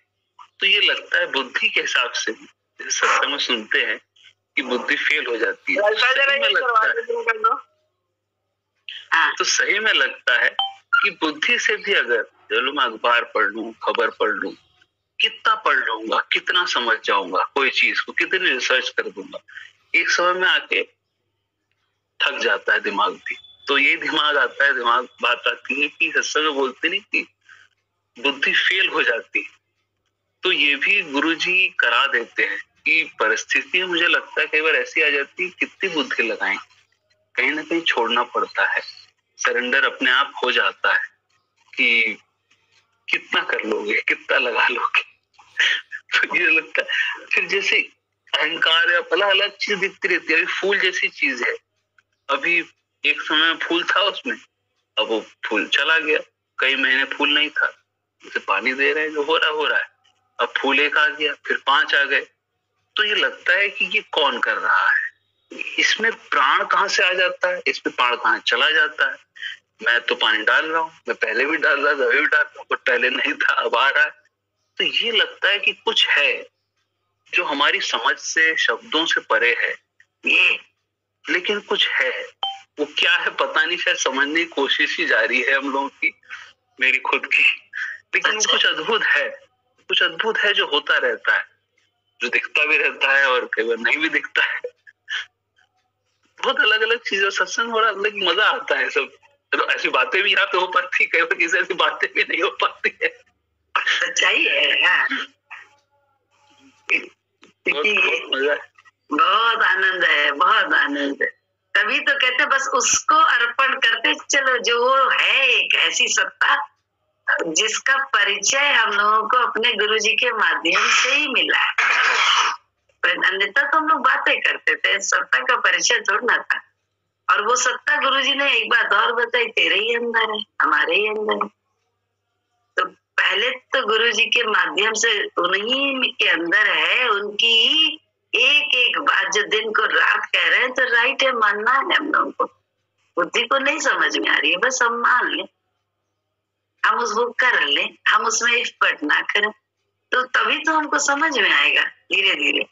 तो ये लगता है बुद्धि के हिसाब से जैसे सत्संग में सुनते हैं कि बुद्धि फेल हो जाती है। तो सही में लगता है कि बुद्धि से भी अगर चलो मैं अखबार पढ़ लूं, खबर पढ़ लूं, कितना पढ़ लूंगा, कितना समझ जाऊंगा कोई चीज को, कितनी रिसर्च कर दूंगा, एक समय में आके थक जाता है दिमाग भी। तो ये दिमाग आता है, दिमाग बात आती है कि सत्संग में बोलते नहीं कि बुद्धि फेल हो जाती है। तो ये भी गुरुजी करा देते हैं कि परिस्थिति मुझे लगता है कई बार ऐसी आ जाती है, कितनी बुद्धि लगाएं, कहीं ना कहीं छोड़ना पड़ता है। सरेंडर अपने आप हो जाता है कि कितना कर लोगे, कितना लगा लोगे। तो ये लगता है फिर जैसे अहंकार या अलग अलग चीज दिखती रहती है। अभी फूल जैसी चीज है, अभी एक समय फूल था उसमें, अब वो फूल चला गया, कई महीने फूल नहीं था, उसे पानी दे रहे हैं, जो हो रहा है। अब फूल एक आ गया, फिर 5 आ गए, तो ये लगता है कि ये कौन कर रहा है, इसमें प्राण कहाँ से आ जाता है, इसमें प्राण कहाँ चला जाता है। मैं तो पानी डाल रहा हूँ, मैं पहले भी डाल रहा था, अभी भी डाल रहा हूँ, पर पहले नहीं था, अब आ रहा है। तो ये लगता है कि कुछ है जो हमारी समझ से, शब्दों से परे है ये, लेकिन कुछ है। वो क्या है पता नहीं, शायद समझने की कोशिश ही जारी है हम लोगों की, मेरी खुद की। लेकिन वो कुछ अद्भुत है, कुछ अद्भुत है जो होता रहता है, जो दिखता भी रहता है और कई बार नहीं भी दिखता है। बहुत अलग अलग चीजें, सत्संग हो रहा, लेकिन मजा आता है सब। तो ऐसी बातें भी यहाँ पे हो पाती, कई बार किसी ऐसी बातें भी नहीं हो पाती है।
सच्चाई है। बहुत आनंद है, बहुत आनंद है। तभी तो कहते बस उसको अर्पण करते चलो, जो वो है एक ऐसी सत्ता जिसका परिचय हम लोगों को अपने गुरुजी के माध्यम से ही मिला है। अन्यथा तो हम लोग बातें करते थे, सत्ता का परिचय थोड़ा था। और वो सत्ता गुरुजी ने एक बात और बताई, तेरे ही अंदर है, हमारे ही अंदर है। तो पहले तो गुरुजी के माध्यम से उन्हीं के अंदर है, उनकी एक एक बात जो दिन को रात कह रहे हैं, तो राइट है, मानना है हम लोगों को। बुद्धि को नहीं समझ में आ रही है, बस हम मान लें। हम उसको कर लें, हम उसमें एफर्ट ना करें, तो तभी तो हमको समझ में आएगा धीरे धीरे।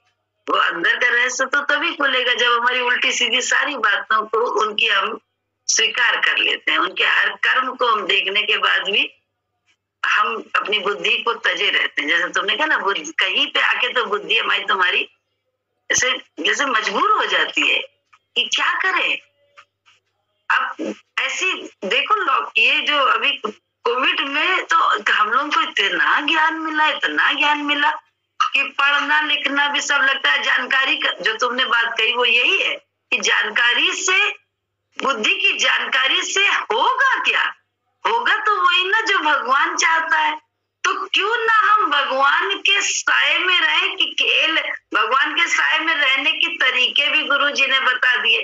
वो अंदर का रहस्य तो तभी खुलेगा जब हमारी उल्टी सीधी सारी बातों को उनकी हम स्वीकार कर लेते हैं। उनके हर कर्म को हम देखने के बाद भी हम अपनी बुद्धि को तजे रहते हैं। जैसे तुमने कहा ना, बुद्धि कहीं पे आके तो बुद्धि हमारी तुम्हारी ऐसे जैसे मजबूर हो जाती है कि क्या करें। अब ऐसी देखो लोग, ये जो अभी कोविड में तो हम लोग को इतना ज्ञान मिला कि पढ़ना लिखना भी सब लगता है जानकारी का। जो तुमने बात कही वो यही है कि जानकारी से, बुद्धि की जानकारी से होगा क्या? होगा तो वही ना जो भगवान चाहता है। तो क्यों ना हम भगवान के साए में रहें कि खेल, भगवान के साए में रहने के तरीके भी गुरु जी ने बता दिए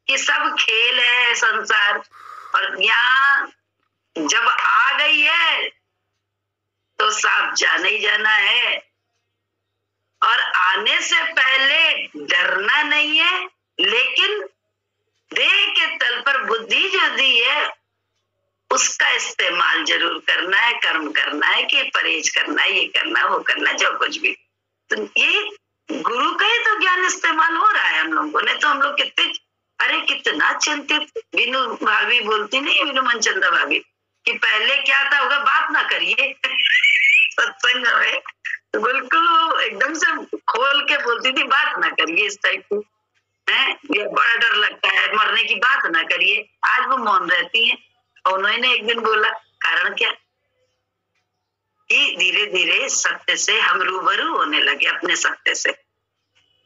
कि सब खेल है संसार, और यहाँ जब आ गई है तो साफ जाना ही जाना है, और आने से पहले डरना नहीं है, लेकिन देह के तल पर बुद्धि जो दी है उसका इस्तेमाल जरूर करना है, कर्म करना है कि परहेज करना है, ये करना है, वो करना है, जो कुछ भी। तो ये गुरु का ही तो ज्ञान इस्तेमाल हो रहा है हम लोगों ने। तो हम लोग कितने, अरे कितना चिंतित, विनु भाभी बोलती नहीं, विनु मनचंदा भाभी, कि पहले क्या था होगा, बात ना करिए सत्संग में तो बिल्कुल एकदम से खोल के बोलती थी, बात ना करिए इस टाइप की है, ये बड़ा डर लगता है, मरने की बात ना करिए। आज वो मौन रहती हैं। और उन्होंने एक दिन बोला, कारण क्या कि धीरे धीरे सत्य से हम रूबरू होने लगे, अपने सत्य से।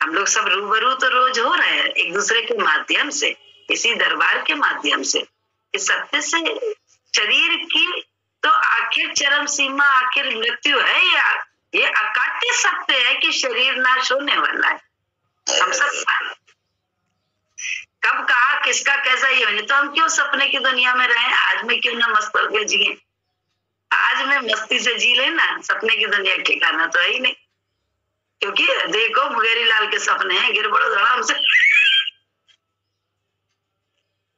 हम लोग सब रूबरू तो रोज हो रहे हैं एक दूसरे के माध्यम से, इसी दरबार के माध्यम से। इस सत्य से शरीर की तो आखिर चरम सीमा, आखिर मृत्यु है, या ये अकाट्य सत्य है कि शरीर नाश होने वाला है। हम सब कब कहा किसका कैसा ये बने, तो हम क्यों सपने की दुनिया में रहे? आज में क्यों ना मस्त होकर जिए? आज में मस्ती से जी लेना, सपने की दुनिया ठिकाना तो है ही नहीं। क्योंकि देखो मुगेरी लाल के सपने हैं, गिर पड़ो धड़ाम से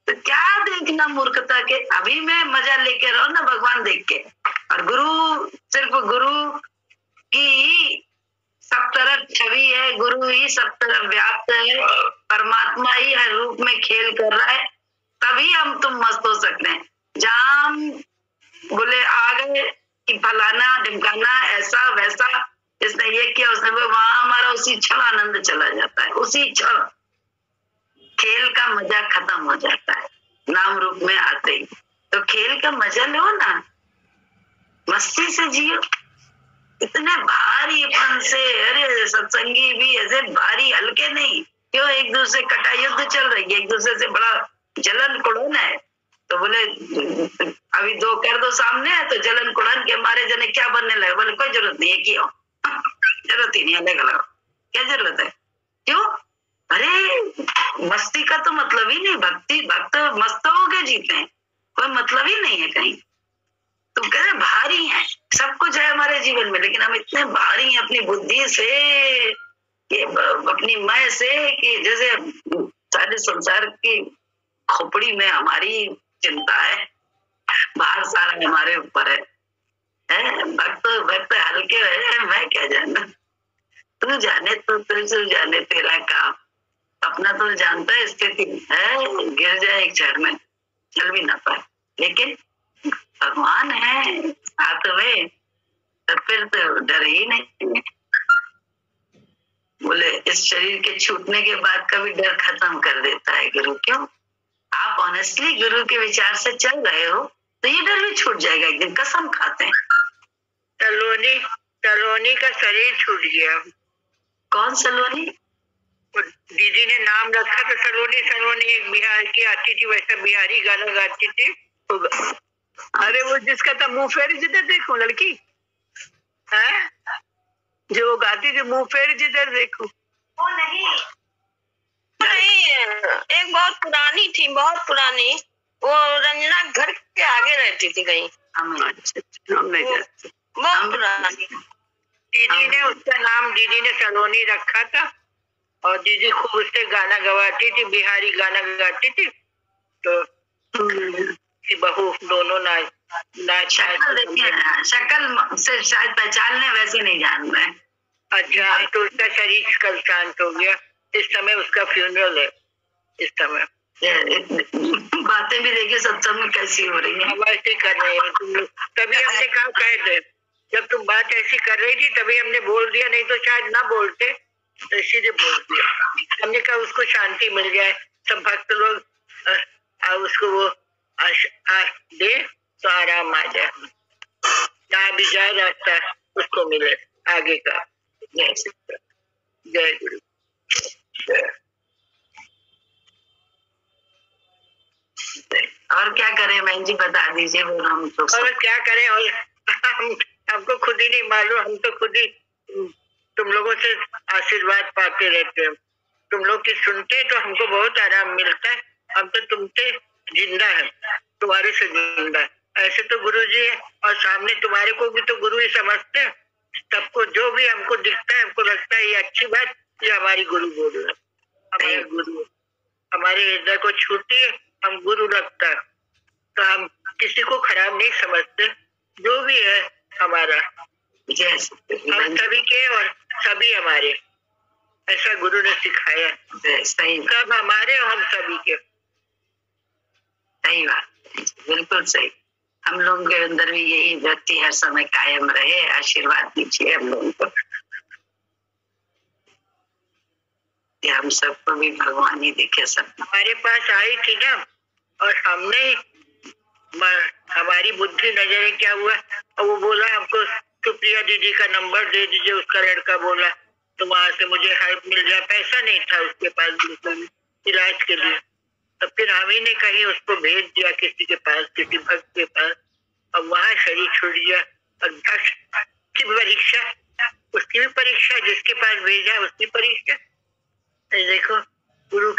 तो क्या देखना मूर्खता के। अभी में मजा लेके रहो ना भगवान देख के। और गुरु सिर्फ गुरु की सब तरफ छवि है, गुरु ही सब तरफ व्याप्त है, परमात्मा ही हर रूप में खेल कर रहा है, तभी हम तुम मस्त हो सकते हैं। जहां हम बोले आ गए कि फलाना ढिमकाना ऐसा वैसा, इसने ये किया उसने वो, वहां हमारा उसी क्षण आनंद चला जाता है, उसी क्षण खेल का मजा खत्म हो जाता है नाम रूप में आते ही। तो खेल का मजा लो ना, मस्ती से जियो, इतने भारीपन से। अरे सत्संगी भी ऐसे भारी हल्के नहीं, क्यों एक दूसरे कटा युद्ध चल रही है, एक दूसरे से बड़ा जलन कुड़न है। तो बोले अभी दो कर दो सामने है तो जलन कुड़न के मारे जने क्या बनने लगे। बोले कोई जरूरत नहीं है, क्यों जरूरत ही नहीं, अलग अलग क्या जरूरत है, क्यों? अरे मस्ती का तो मतलब ही नहीं, भक्ति भक्त मस्त हो के जीते हैं, कोई मतलब ही नहीं है कहीं। तुम कह रहे भारी हैं, सब कुछ है हमारे जीवन में, लेकिन हम इतने भारी हैं अपनी बुद्धि से, ये अपनी मैं से, कि जैसे सारे संसार की खोपड़ी में हमारी चिंता है, बाहर सारा हमारे ऊपर है। भक्त भक्त हल्के है, मैं क्या जाना, तू जाने तो तू जाने तेरा काम, अपना तो जानता है स्थिति है, गिर जाए एक क्षण में चल भी ना पाए, लेकिन भगवान है साथ में तो फिर तो डर ही नहीं। बोले इस शरीर के छूटने के बाद का भी डर खत्म कर देता है गुरु। क्यों? आप ऑनेस्टली गुरु के विचार से चल रहे हो तो ये डर भी छूट जाएगा एक दिन, कसम खाते हैं।
सलोनी का शरीर छूट गया।
कौन सलोनी?
दीदी ने नाम रखा तो सलोनी। सलोनी एक बिहार की आती थी, वैसा बिहारी गाना गाती थी। अरे वो जिसका था मुंह फेर जिधर देखो लड़की है, जो गाती थी मुंह फेर जिधर देखो,
वो नहीं, एक बहुत पुरानी थी, बहुत पुरानी, वो रंजना घर के आगे रहती थी कहीं,
हम नहीं जानते,
बहुत पुरानी।
दीदी ने उसका नाम दीदी ने सलोनी रखा था, और दीदी खूब उससे गाना गवाती थी, बिहारी गाना गाती थी। तो बहू दोनों नाच
शक्ल देखिए ना, शक्ल से शायद पहचान ले, वैसे नहीं जान रहे।
अच्छा, तो उसका शरीर कल शांत हो गया, इस समय उसका फ्यूनरल है। इस समय
बातें भी देखिए सत्संग में कैसी हो रही है,
हम ऐसे कर रहे हैं तुम लोग। तभी हमने कहा कह दे, जब तुम बात ऐसी कर रही थी तभी हमने बोल दिया, नहीं तो शायद ना बोलते, तो इसीलिए बोल दिया। हमने कहा उसको शांति मिल जाए, सब भक्त लोग उसको वो दे तो आराम आ जाए, जहाँ भी जाए रास्ता उसको मिले आगे का। जय गुरु।
और क्या करें बहन जी, बता दीजिए वो हम तो।
और क्या करें, और हमको खुद ही नहीं मालूम, हम तो खुद ही तुम लोगों से आशीर्वाद पाते रहते हैं। तुम लोग की सुनते तो हमको बहुत आराम मिलता है। हम तो तुमसे जिंदा है, तुम्हारे से जिंदा है। ऐसे तो गुरु जी है, और सामने तुम्हारे को भी तो गुरु ही समझते हैं। सबको जो भी हमको दिखता है, हमको लगता है ये अच्छी बात, ये हमारी गुरु बोल रहे, हमारे गुरु हमारे हृदय को छूती है, हम गुरु लगता है। तो हम किसी को खराब नहीं समझते, जो भी है हमारा, हम सभी के और सभी हमारे, ऐसा गुरु ने सिखाया।
सही,
सब हमारे और हम सभी के।
सही बात, बिल्कुल सही। हम लोगों के अंदर भी यही वृत्ति हर समय कायम रहे। आशीर्वाद दीजिए हम लोगों को, हम सबको भी भगवान ही दिखे। सब
हमारे पास आई थी ना, और हमने हमारी बुद्धि नजर क्या हुआ, और वो बोला हमको सुप्रिया दीदी का नंबर दे दीजिए, उसका लड़का बोला, तो वहां से मुझे हेल्प मिल जाए। पैसा नहीं था उसके पास बिल्कुल इलाज के लिए, तो फिर हम ही ने कहीं उसको भेज दिया किसी के पास, किसी भक्त के पास, और वहां शरीर छूट गया। और भक्त की परीक्षा, उसकी भी परीक्षा, जिसके पास भेजा उसकी परीक्षा। देखो गुरु,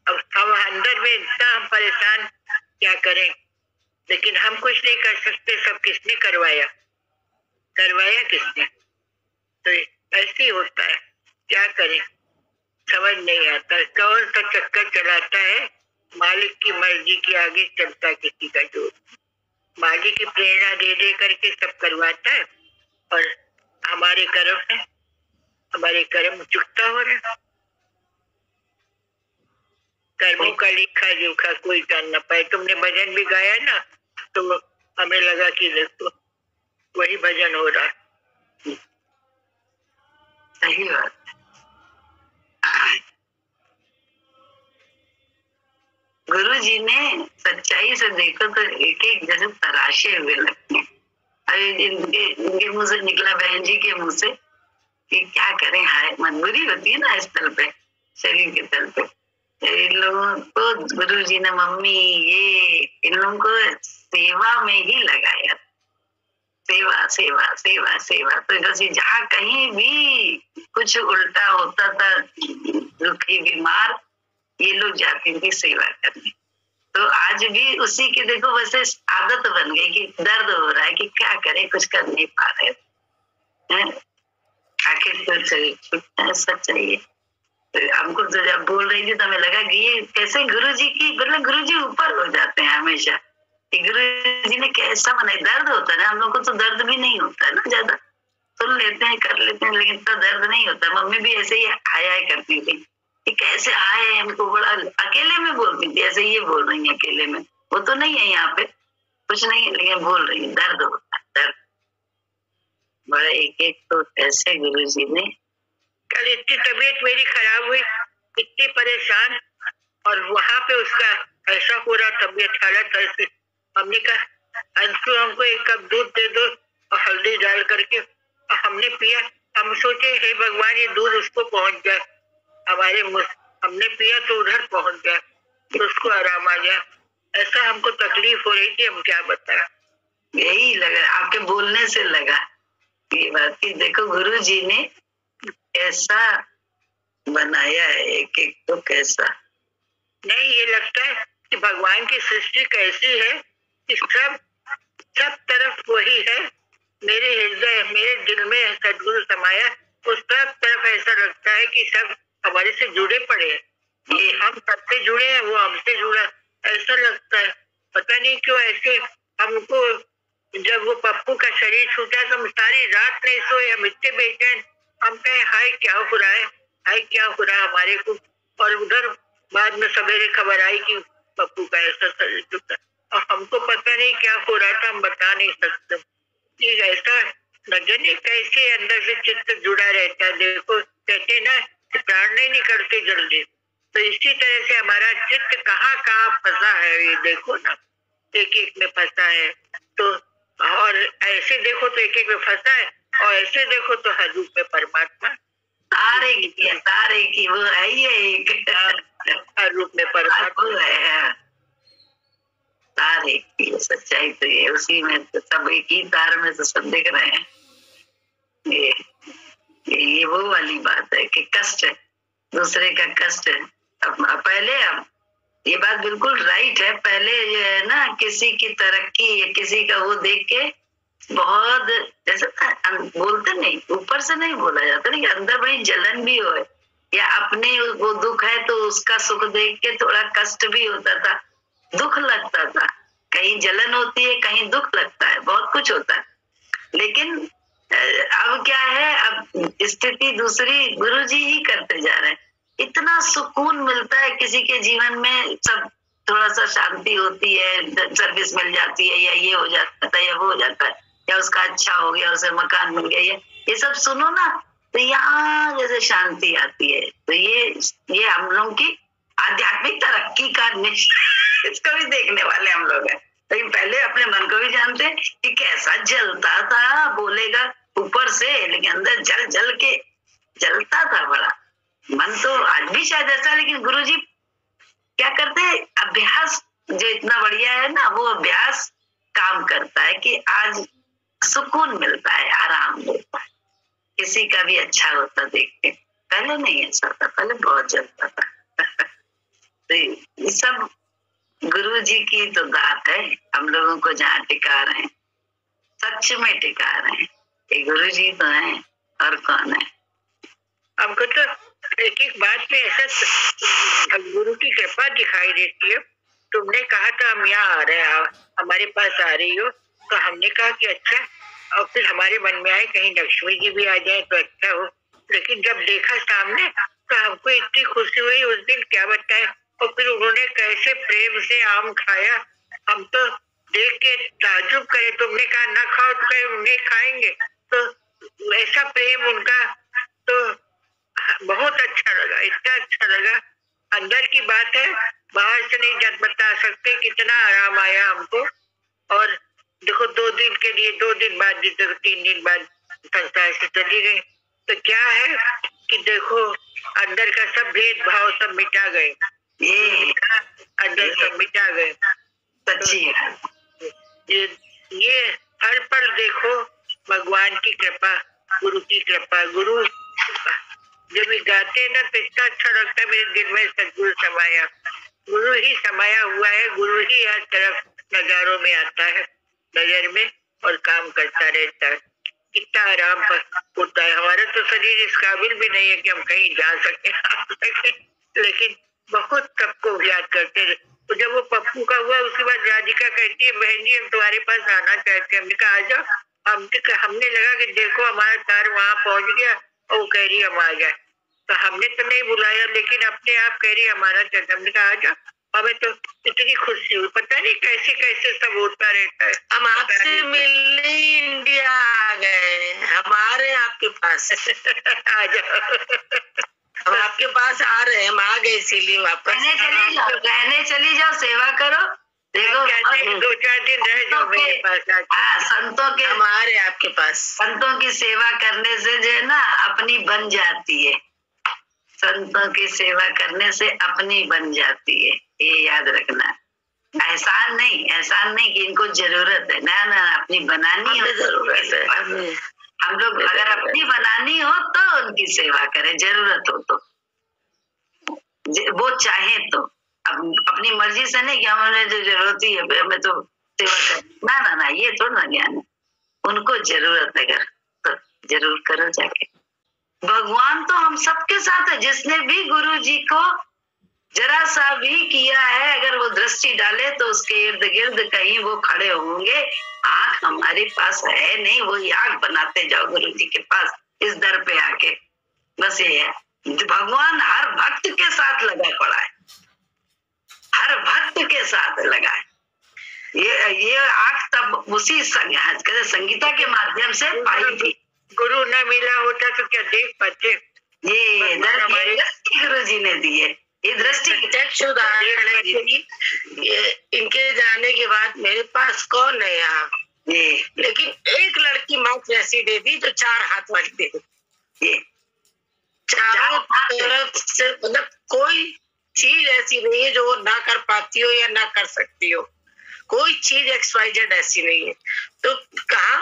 अब हम अंदर में इतना हम परेशान, क्या करें, लेकिन हम कुछ नहीं कर सकते। सब किसने करवाया, करवाया किसने, तो ऐसे ही होता है। क्या करें, समझ नहीं आता। कौन सा चक्कर चलाता है, मालिक की मर्जी के आगे चलता किसी का जोर। मालिक की प्रेरणा दे दे करके सब करवाता है, और हमारे कर्म है, हमारे कर्म चुकता हो रहा है। कर्मों का लिखा जोखा कोई जान न पाए। तुमने भजन भी गाया ना, तो हमें लगा कि देखो वही भजन हो रहा है।
सही बात। गुरु जी ने सच्चाई से देखो तो एक एक जैसे तराशे हुए लगते हैं। अरे इनके मुंह से निकला, बहन जी के मुंह से, कि क्या करें, हाय मजबूरी होती है ना इस तल पे, शरीर के तल पे। इन लोगों को गुरु जी ने, मम्मी ये, इन लोगों को सेवा में ही लगाया। सेवा सेवा सेवा सेवा। तो जैसे जहाँ कहीं भी कुछ उल्टा होता था, दुखी बीमार, ये लोग जाते थे सेवा करने। तो आज भी उसी की देखो वैसे आदत बन गई कि दर्द हो रहा है कि क्या करें, कुछ कर नहीं पा रहे हैं। आखिर तो शरीर छूटता है, सच्चाई है। तो हमको तो जब बोल रही थी तो हमें लगा कि ये कैसे गुरु जी की, मतलब गुरु जी ऊपर हो जाते हैं हमेशा, कि गुरु जी ने कैसा बनाया। दर्द होता है ना, हम लोग को तो दर्द भी नहीं होता है ना, ज्यादा सुन लेते हैं, कर लेते हैं, लेकिन तो दर्द नहीं होता। मम्मी भी ऐसे ही आया करती थी कि कैसे आए, हमको बड़ा अकेले में बोलती थी, ऐसे ये बोल रही है अकेले में, वो तो नहीं है यहाँ पे, कुछ नहीं है, लेकिन बोल रही है दर्द होता है, दर्द बड़ा। एक एक तो ऐसे गुरु जी ने,
कल इतनी तबीयत मेरी खराब हुई, इतनी परेशान, और वहां पे उसका ऐसा हो रहा तबीयत हालत ऐसी। हमने कहा अंशु हमको एक कप दूध दे दो और हल्दी डाल करके, और हमने पिया। हम सोचे हे भगवान ये दूध उसको पहुंच जाए, हमारे हमने पिया तो उधर पहुंच गया, तो उसको आराम आ गया। ऐसा हमको तकलीफ हो रही थी, हम क्या बताएं।
यही लगा आपके बोलने से लगा ये बात कि देखो गुरु जी ने ऐसा बनाया है, एक एक तो कैसा।
नहीं, ये लगता है कि भगवान की सृष्टि कैसी है कि सब तरफ वही है। मेरे हृदय, मेरे दिल में सदगुरु समाया, तो सब तरफ ऐसा लगता है कि सब हमारे से जुड़े पड़े हैं। ये हम सबसे जुड़े हैं, वो हमसे जुड़ा, ऐसा लगता है। पता नहीं क्यों ऐसे हमको जब वो पप्पू का शरीर छूटा तो हम सारी रात नहीं सोए, हम इतने बेचैन, हम कहे हाय क्या हो रहा है, हाय क्या हो रहा है हमारे को। और उधर बाद में सवेरे खबर आई कि पप्पू का ऐसा शरीर छूटा, और हमको पता नहीं क्या हो रहा था, हम बता नहीं सकते। ये ऐसा न जाने कैसे अंदर से चित्त जुड़ा रहता है। देखो कहते ना कि प्राण नहीं निकलते जल्दी, तो इसी तरह से हमारा चित्त कहाँ कहाँ फंसा है, ये देखो ना, एक एक में फंसा है। तो और ऐसे देखो तो एक एक में फंसा है, और ऐसे देखो तो हर रूप में परमात्मा,
सारे की वो है, ये एक
हर रूप में परमात्मा
है। तार एक की सच्चाई तो ये, उसी में तो सब एक ही तार में तो सब दिख रहे हैं। ये वो वाली बात है कि कष्ट है, दूसरे का कष्ट है। अब ये बात बिल्कुल राइट है। पहले जो है ना किसी की तरक्की या किसी का वो देख के बहुत जैसे बोलते नहीं, ऊपर से नहीं बोला जाता, नहीं अंदर भाई जलन भी हो, या अपने वो दुख है तो उसका सुख देख के थोड़ा कष्ट भी होता था, दुख लगता था, कहीं जलन होती है, कहीं दुख लगता है, बहुत कुछ होता है। लेकिन अब क्या है, अब स्थिति दूसरी, गुरुजी ही करते जा रहे हैं। इतना सुकून मिलता है किसी के जीवन में, सब थोड़ा सा शांति होती है, सर्विस मिल जाती है, या ये हो जाता है या वो हो जाता है, या उसका अच्छा हो गया, उसे मकान मिल गया, ये सब सुनो ना तो यहाँ जैसे शांति आती है। तो ये हम लोग की आध्यात्मिक तरक्की का इसको भी देखने वाले हम लोग हैं। लेकिन पहले अपने मन को भी जानते कि कैसा जलता था, बोलेगा ऊपर से लेकिन अंदर जल जल के जलता था बड़ा मन। तो आज भी शायद ऐसा, लेकिन गुरुजी क्या करते हैं, अभ्यास जो इतना बढ़िया है ना, वो अभ्यास काम करता है कि आज सुकून मिलता है, आराम मिलता है, किसी का भी अच्छा होता देख के। पहले नहीं ऐसा था, पहले बहुत जलता था। तो ये सब गुरु जी की तो दात है, हम लोगों को जहाँ टिका रहे हैं, सच में टिका रहे हैं, ये गुरु जी तो है, और कौन है।
हमको तो एक एक बात में ऐसा गुरु की कृपा दिखाई देती है। तुमने कहा था हम यहाँ आ रहे हैं, हमारे पास आ रही हो, तो हमने कहा कि अच्छा, और फिर हमारे मन में आए कहीं लक्ष्मी जी भी आ जाए तो अच्छा हो। लेकिन जब देखा सामने तो हमको इतनी खुशी हुई उस दिन, क्या बताए। और फिर उन्होंने कैसे प्रेम से आम खाया, हम तो देख के ताज्जुब करे। तुमने कहा ना खाओ तो कहे नहीं खाएंगे, तो ऐसा प्रेम उनका, तो बहुत अच्छा लगा, इतना अच्छा लगा। अंदर की बात है, बाहर से नहीं बता सकते कितना आराम आया हमको। और देखो 2 दिन के लिए, 2 दिन बाद, 3 दिन बाद संसार से चली गई, तो क्या है कि देखो अंदर का सब भेदभाव सब मिटा गए, ये अंदर सब मिटा गए।
सच्ची है
ये हर पल देखो भगवान की कृपा, गुरु की कृपा। गुरु जब गाते हैं ना तो इतना अच्छा लगता है, मेरे दिल में सदगुरु समाया, गुरु ही समाया हुआ है, गुरु ही हर तरफ नजारों में आता है, नजर में, और काम करता रहता है। कितना आराम होता है। हमारा तो शरीर इस काबिल भी नहीं है कि हम कहीं जा सके, लेकिन बहुत सबको याद करते रहे। तो जब वो पप्पू का हुआ उसके बाद राधिका कहती है बहन जी हम तुम्हारे पास आना चाहते हैं। हमने कहा आ जाओ। हमने लगा कि देखो हमारा कार वहां पहुंच गया, और वो कह रही हम आ जाए, तो हमने तो नहीं बुलाया, लेकिन अपने आप कह रही हमारा चाहते। हमने कहा आ जाओ। हमें तो इतनी खुशी हुई, पता नहीं कैसे कैसे सब होता रहता है।
हम आपसे मिलने इंडिया आ गए, हमारे आपके पास
आ जाओ।
हम आपके पास आ रहे हैं, हम आ गए इसीलिए वापस।
कहने चली जाओ, सेवा करो। देखो
2-4 दिन रह जाओ मेरे पास।
संतों के,
हमारे आपके पास,
संतों की सेवा करने से जो है ना अपनी बन जाती है, संतों की सेवा करने से अपनी बन जाती है, ये याद रखना। एहसान नहीं कि इनको जरूरत है, ना ना, अपनी बनानी हो, जरूरत है। हम लोग अगर अपनी बनानी हो तो उनकी सेवा करें, जरूरत हो तो, वो चाहे तो। अपनी मर्जी से नहीं कि हमें जो जरूरत ही है हमें तो सेवा कर, ना ना ना, ये थोड़ा ज्ञान है। उनको जरूरत है अगर तो जरूर करो जाके। भगवान तो हम सबके साथ है। जिसने भी गुरु जी को जरा सा भी किया है, अगर वो दृष्टि डाले तो उसके इर्द गिर्द कहीं वो खड़े होंगे। आंख हमारे पास है नहीं, वही आंख बनाते जाओ गुरु जी के पास इस दर पे आके। बस ये है, भगवान हर भक्त के साथ लगा पड़ा है, हर भक्त के साथ लगा है। ये आंख तब उसी संगीता के माध्यम से पाई थी।
गुरु न मिला होता तो क्या देख पाते।
ये दृष्टि गुरु जी ने दी है, ये दृष्टि
प्रत्यक्ष उदाहरण है कि इनके जाने के बाद मेरे पास कौन है यहाँ। लेकिन एक लड़की मात्र ऐसी दे दी जो 4 हाथ वाली दे दी।
ये
चारों तरफ से मतलब कोई चीज ऐसी नहीं है जो वो ना कर पाती हो या ना कर सकती हो। कोई चीज XYZ ऐसी नहीं है। तो कहा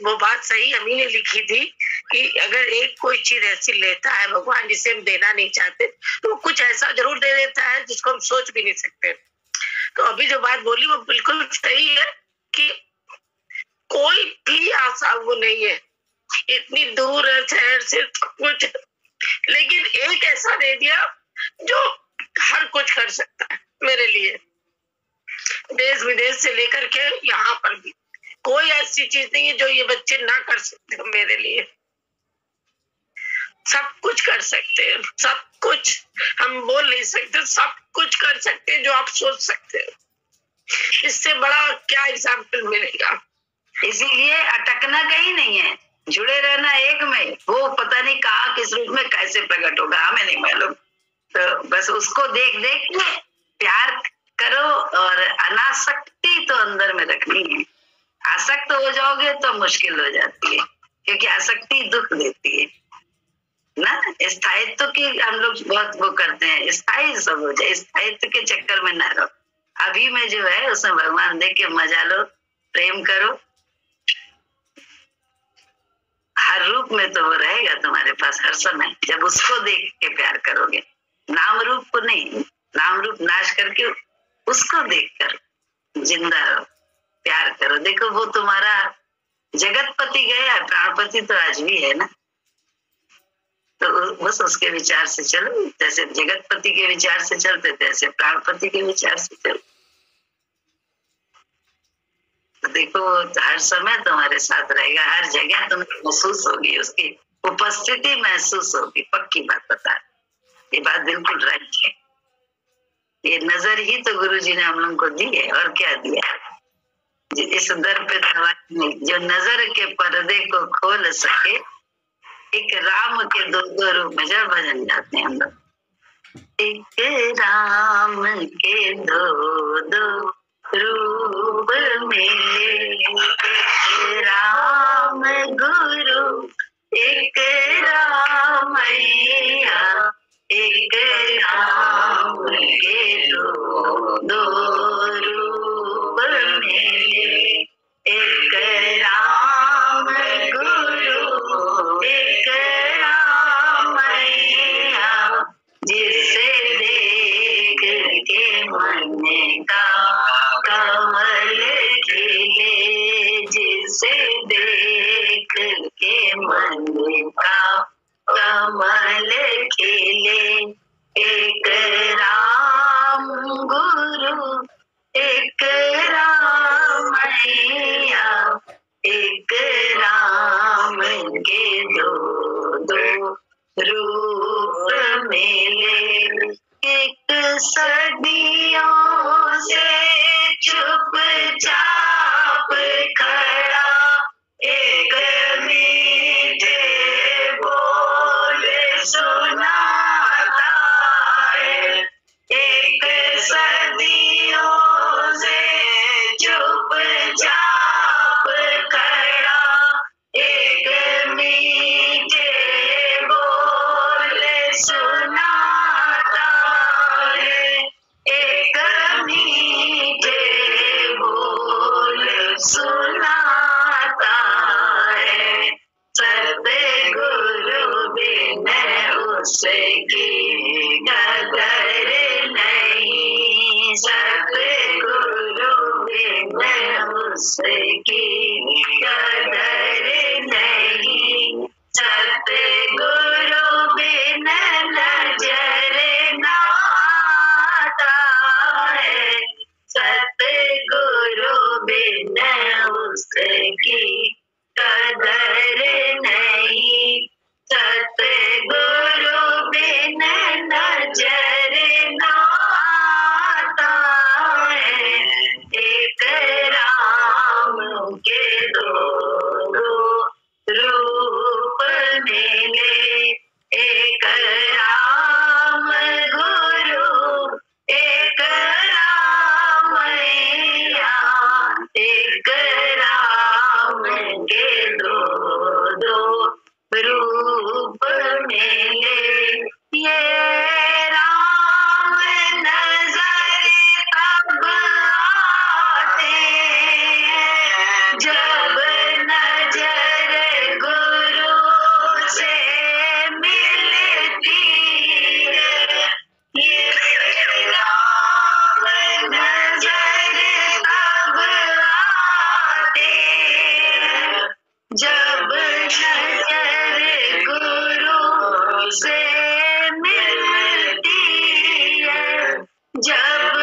वो बात सही अम्मी ने लिखी थी कि अगर एक कोई चीज ऐसी लेता है भगवान जिसे हम देना नहीं चाहते, तो कुछ ऐसा जरूर दे देता है जिसको हम सोच भी नहीं सकते। तो अभी जो बात बोली वो बिल्कुल सही है कि कोई भी आशा वो नहीं है, इतनी दूर है शहर से कुछ, लेकिन एक ऐसा दे दिया जो हर कुछ कर सकता है मेरे लिए। देश विदेश से लेकर के यहाँ पर भी कोई ऐसी चीज नहीं है जो ये बच्चे ना कर सकते मेरे लिए। सब कुछ कर सकते हैं, सब कुछ हम बोल नहीं सकते, सब कुछ कर सकते हैं जो आप सोच सकते हैं। इससे बड़ा क्या एग्जाम्पल मिलेगा।
इसीलिए अटकना कहीं नहीं है, जुड़े रहना एक में। वो पता नहीं कहाँ किस रूप में कैसे प्रकट होगा हमें नहीं मालूम। तो बस उसको देख देख के प्यार करो, और अनासक्ति तो अंदर में रखनी है। आसक्त हो जाओगे तो मुश्किल हो जाती है, क्योंकि आसक्ति दुख देती है ना। स्थायित्व की हम लोग बहुत वो करते हैं, स्थायी सब हो जाए, स्थायित्व के चक्कर में ना रहो। अभी में जो है उसमें भगवान देख के मजा लो, प्रेम करो। हर रूप में तो वो रहेगा तुम्हारे पास हर समय, जब उसको देख के प्यार करोगे। नाम रूप को नहीं, नाम रूप नाश करके उसको देखकर जिंदा रहो, प्यार करो। देखो वो तुम्हारा जगतपति गया, प्राणपति तो आज भी है ना। तो बस उसके विचार से चलो, जैसे जगतपति के विचार से चलते तैसे प्राणपति के विचार से चलो। तो देखो हर समय तुम्हारे साथ रहेगा, हर जगह तुम्हें महसूस होगी, उसकी उपस्थिति महसूस होगी। पक्की बात बता, ये बात बिल्कुल राइट है। ये नजर ही तो गुरु जी ने हम लोग को दी है, और क्या दिया। इस दर पे जो नजर के पर्दे को खोल सके, एक राम के 2 रूप में जब भजन जाते हैं हम लोग। एक राम के 2 रूप मिले, राम गुरु एक रामैया, एक राम के 2 रूप मिले, एक राम गुरु एक रामैया, जिसे देख के मन का कमल खिले, जिसे देख के मन का कमल खिले। एक राम गुरु एक रामैया, एक राम के 2 रूप मिले। एक सदियों से चुपचाप खड़ा, एक मीठे बोले सुनाता है। एक सदियों से चुपचाप खड़ा, एक मीठे बोले सुनाता है। एक मीठे बोले सुनाता है। सतगुरु बिन उसकी कदर नहीं, सतगुरु बिन उसकी कदर नहीं। सतगुरु बिन नजर ना रूप मिले, ये राम नजर तब आते हैं जब नजर गुरु से मिलती है। ये राम नजर तब आते हैं जब नजर गुरु से मिलती है, जब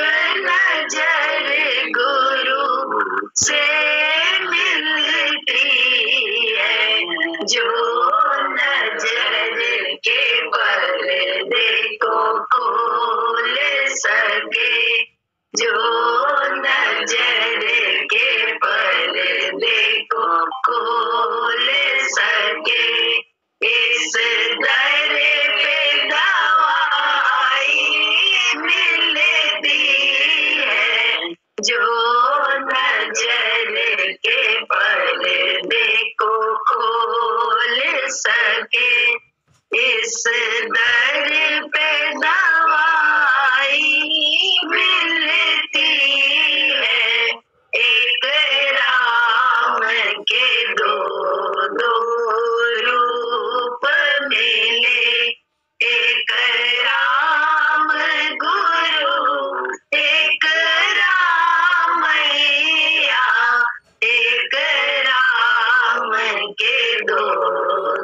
नजर गुरु से मिलती है। जो नजर के पर्दे को खोल सके, जो नजर के पर्दे को खोल सके, इस दर पे दवाई मिलती है। जो नजर के पर्दे को खोल सके, इस दर पे दवाई मिलती है। एक राम के दो दो रूप मिले, एक राम गुरु, एक राम मैया, एक राम के दो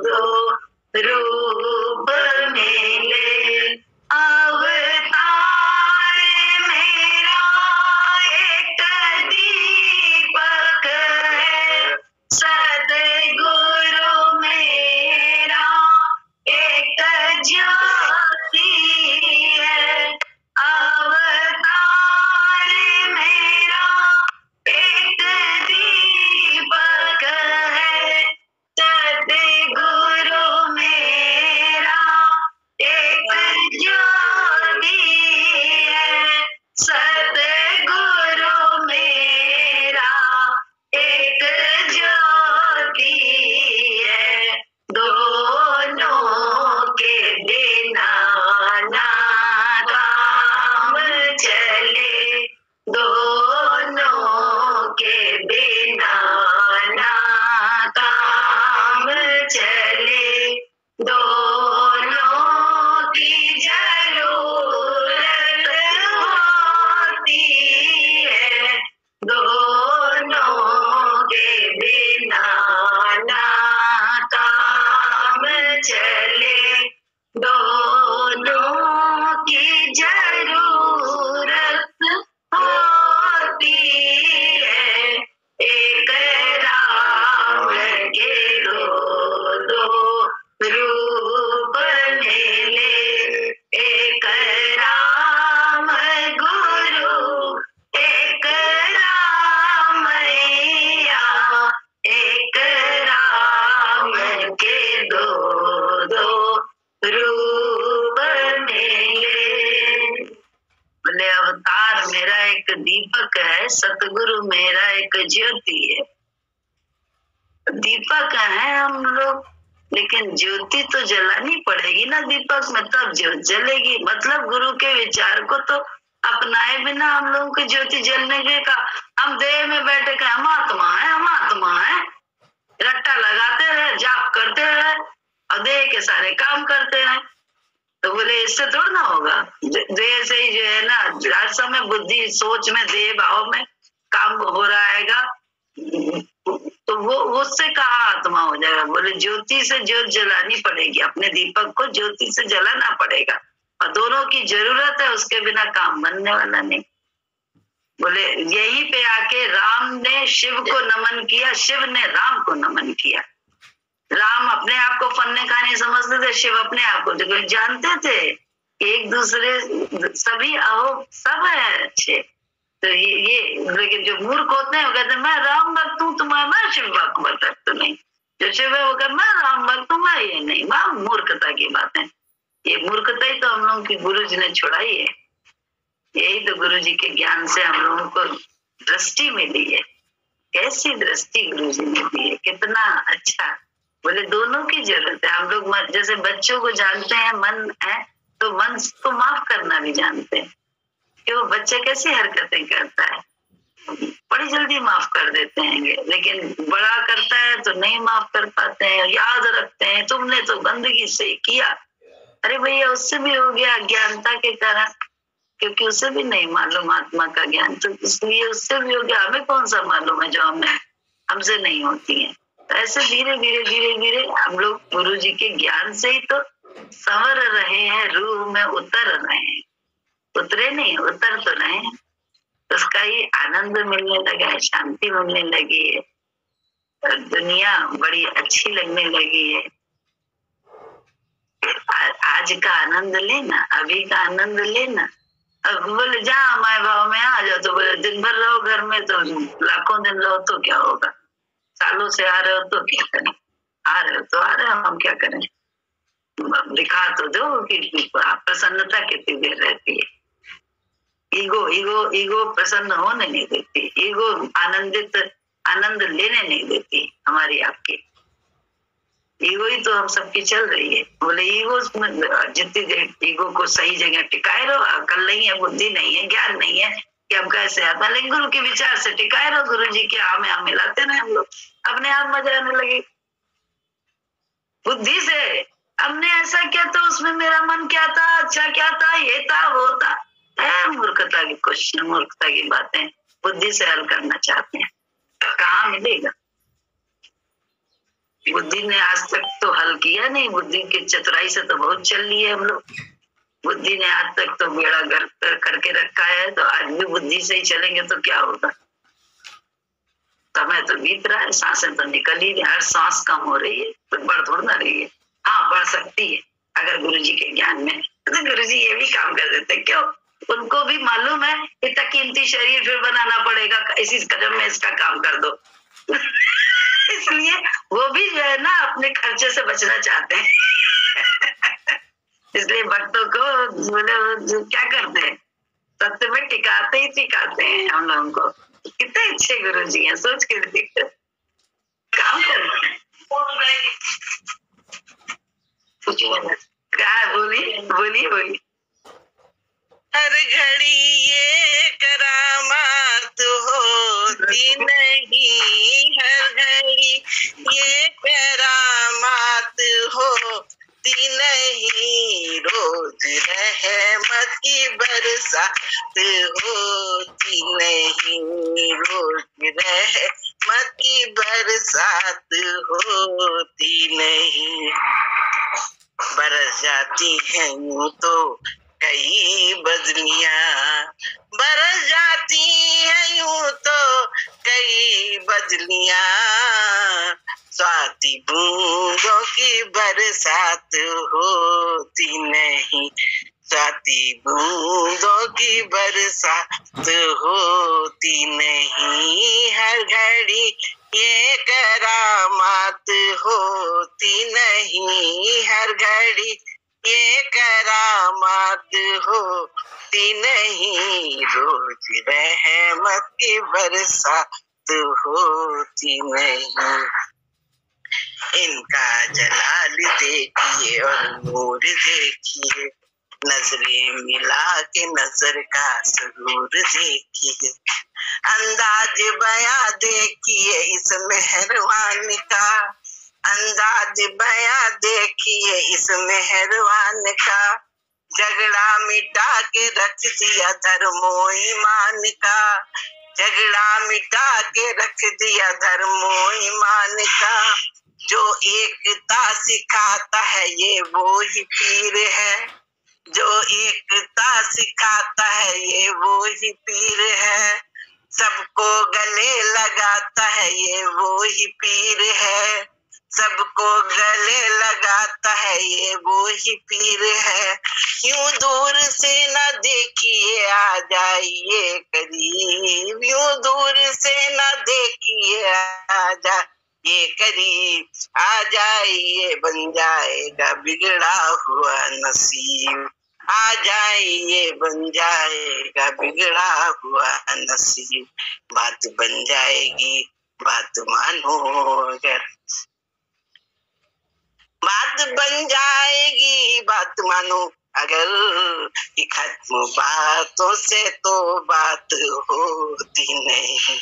दो रूप मिले। अवतार मेरा एक दीपक है, सद्गुरु मेरा एक ज्योति है। अवतार मेरा एक दीपक है, सद्गुरु मेरा एक ज्योति है। सद्गुरु मेरा एक ज्योति है। दोनों के बिना ना काम चले, दोनों के बिना ना काम चले। दोनों की जरूरत होती है, दोनों के बिना ना काम चले। दोनों की जरूरत होती है। एक राम के दो दो रूप मिले, एक राम गुरु, एक राम मैया, एक राम के दो दो रूप मिले। बोले अवतार मेरा एक दीपक है, सतगुरु मेरा एक ज्योति है। दीपक है हम लोग, लेकिन ज्योति तो जलानी पड़ेगी ना दीपक में, तब ज्योत जलेगी। मतलब गुरु के विचार को तो अपनाए बिना हम लोगों की ज्योति जलने के का, हम देह में बैठे के हम आत्मा है, हम आत्मा है, रट्टा लगाते रहे, जाप करते रहे और देह के सारे काम करते रहे। तो बोले इससे थोड़ा ना होगा, देह से ही जो है ना हर समय बुद्धि सोच में देह भाव में काम हो रहा हैगा, तो वो उससे कहाँ आत्मा हो जाएगा। बोले ज्योति से ज्योत जलानी पड़ेगी, अपने दीपक को ज्योति से जलाना पड़ेगा और दोनों की जरूरत है, उसके बिना काम बनने वाला नहीं। बोले यहीं पे आके राम ने शिव को नमन किया, शिव ने राम को नमन किया। राम अपने आप को फन्ने खाने समझते थे, शिव अपने आप को जानते थे एक दूसरे सभी अहो सब है अच्छे। तो ये लेकिन जो मूर्ख होते हैं वो कहते हैं मैं राम भक्त हूँ, तुम्हारा मैं शिव भक्त नहीं। जो शिव है वो कहते मैं राम भक्त हूँ, मैं ये नहीं। वह मूर्खता की बात है, ये मूर्खता ही तो हम लोगों की गुरु जी ने छुड़ाई है। यही तो गुरु जी के ज्ञान से हम लोगों को दृष्टि मिली है। कैसी दृष्टि गुरु जी ने दी है, कितना अच्छा बोले दोनों की जरूरत है। हम लोग जैसे बच्चों को जानते हैं मन है, तो मन को माफ करना भी जानते हैं कि वो बच्चा कैसी हरकतें करता है, बड़ी जल्दी माफ कर देते हैं। लेकिन बड़ा करता है तो नहीं माफ कर पाते हैं, याद रखते हैं तुमने तो गंदगी से किया। अरे भैया उससे भी हो गया अज्ञानता के कारण, क्योंकि उसे भी नहीं मालूम आत्मा का ज्ञान, तो इसलिए उससे भी हो गया। हमें कौन सा मालूम है जो हमसे नहीं होती है। तो ऐसे धीरे धीरे धीरे धीरे हम लोग गुरु जी के ज्ञान से ही तो संवर रहे हैं, रूह में उतर रहे हैं। उतरे नहीं, उतर तो रहे हैं। तो उसका ही आनंद मिलने लगा है, शांति मिलने लगी है, और दुनिया बड़ी अच्छी लगने लगी है। आज का आनंद लेना, अभी का आनंद लेना। अब बोले जहाँ माए बाप में आ जाओ, तो बोले दिन भर रहो घर में, तो लाखों दिन रहो तो क्या होगा, सालों से आ रहे हो तो क्या करें, आ रहे हो तो आ रहे हो, हम क्या करें। दिखा तो दो कि प्रसन्नता कितनी देर रहती है। ईगो ईगो ईगो प्रसन्न होने नहीं देती, ईगो आनंद लेने नहीं देती हमारी आपकी। ईगो ही तो हम सबकी चल रही है। बोले ईगो जितनी देर ईगो को सही जगह टिकाए रहो, अकल नहीं है, बुद्धि नहीं है, ज्ञान नहीं है कि हम कैसे आता, लेकिन गुरु के विचार से टिकाए रहो। गुरु जी के आम में मिलाते रहे, हम लोग अपने आप मजा आने लगे। बुद्धि से हमने ऐसा किया तो उसमें मेरा मन क्या था, अच्छा क्या था, ये था वो था, मूर्खता की क्वेश्चन, मूर्खता की बातें बुद्धि से हल करना चाहते हैं, कहाँ मिलेगा। बुद्धि ने आज तक तो हल किया नहीं, बुद्धि की चतुराई से तो बहुत चल रही है हम लोग। बुद्धि ने आज तक तो बेड़ा गर्क करके रखा है, तो आज भी बुद्धि से ही चलेंगे तो क्या होगा। समय तो बीत रहा है, सांसें तो निकल ही रही, हर सांस कम हो रही है, तो बढ़ थोड़ी ना रही है। हाँ बढ़ सकती है अगर गुरु जी के ज्ञान में, तो गुरु जी ये भी काम कर देते। क्यों? उनको भी मालूम है इतना कीमती शरीर फिर बनाना पड़ेगा, इसी कदम में इसका काम कर दो। इसलिए वो भी जो है ना अपने खर्चे से बचना चाहते हैं। इसलिए भक्तों को क्या करते हैं, सत्य में टिकाते ही टिकाते हैं हम लोगों को। कितने अच्छे गुरु जी हैं, सोच के देखो, काम करते हैं। क्या बोली बोली बोली
हर घड़ी ये करामात होती नहीं, हर घड़ी ये करामात होती नहीं, रोज रहमत की बरसात होती नहीं, रोज रहमत की बरसात होती नहीं। बरस जाती है यूं तो कई बदलियां, बरस जाती है यूं तो कई बदलियां, स्वाति बूंदों की बरसात होती नहीं, स्वाति बूंदों की बरसात होती नहीं, हर घड़ी ये करामात होती नहीं, हर घड़ी ये करामात होती नहीं, रोज रहमत की बरसात होती नहीं। इनका जलाल देखिए और नूर देखिए, नजरें मिला के नजर का सुरूर देखिए, अंदाज बयां देखिए इस मेहरबान का, अंदाज बयां देखिए इस मेहरबान का, झगड़ा मिटा के रख दिया धर्मो ईमान का, झगड़ा मिटा के रख दिया धर्मो ईमान का, जो एकता सिखाता है ये वो ही पीर है, जो एकता सिखाता है ये वो ही पीर है, सबको गले लगाता है ये वो ही पीर है, सबको गले लगाता है ये वो ही पीर है, यूं दूर से न देखिए आ जाइए करीब, यूं दूर से न देखिए आ जाइए करीब, आ जाइए बन जाएगा बिगड़ा हुआ नसीब, आ जाइए बन जाएगा बिगड़ा हुआ नसीब, बात बन जाएगी बात मानो अगर, बात बन जाएगी, बात मानो अगर, कि खत्म बातों से तो बात होती नहीं,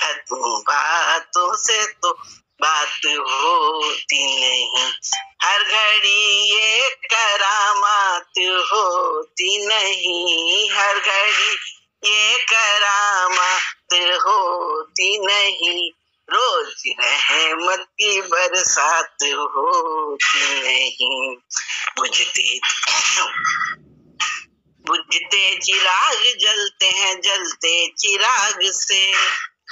खत्म बातों से तो बात होती नहीं। हर घड़ी ये करामात होती नहीं, हर घड़ी ये करामात होती नहीं। रोज रहमत की बरसात होती नहीं। बुझते चिराग जलते हैं, जलते चिराग से,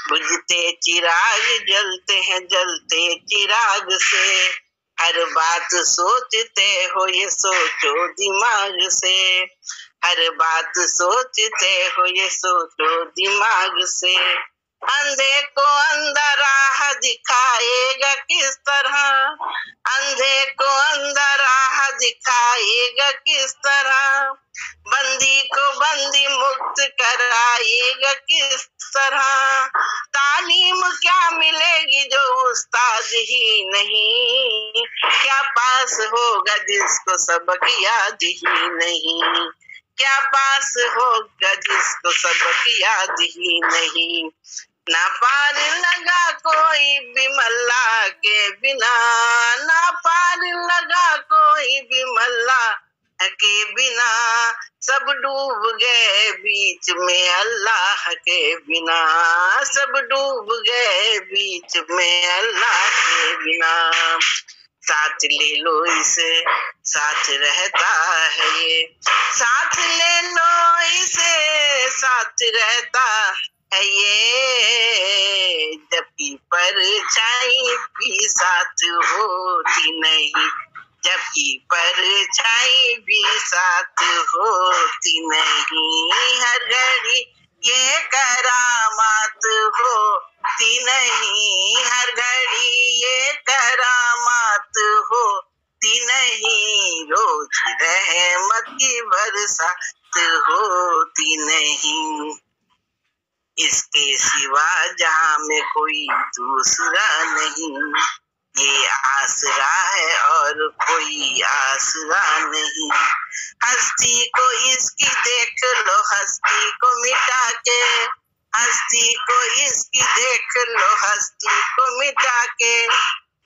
बुझते चिराग जलते हैं, जलते चिराग से। हर बात सोचते हो ये सोचो दिमाग से, हर बात सोचते हो ये सोचो दिमाग से। अंधे को अंधा राह दिखाएगा किस तरह, अंधे को अंधा राह दिखाएगा किस तरह। बंदी को बंदी मुक्त कराएगा किस तरह। तालीम क्या मिलेगी जो उस्ताद ही नहीं, क्या पास होगा जिसको सबक याद ही नहीं, क्या पास होगा जिसको सबक याद ही नहीं। ना पार लगा कोई भी मल्ला के बिना, ना पार लगा कोई भी मल्ला के बिना। सब डूब गए बीच में अल्लाह के बिना, सब डूब गए बीच में अल्लाह के बिना। साथ ले लो इसे, साथ रहता है ये, साथ ले लो इसे, साथ रहता है ये। जबकि परछाई भी साथ होती नहीं, जबकि परछाई भी साथ होती नहीं। हर घड़ी ये करामात होती नहीं, हर घड़ी ये करामात होती नहीं। रोज रहमत की बरसात होती नहीं। इसके सिवा जहाँ में कोई दूसरा नहीं, ये आसरा है और कोई आसरा नहीं। हस्ती को इसकी देख लो, हस्ती को मिटा के, हस्ती को इसकी देख लो, हस्ती को मिटा के।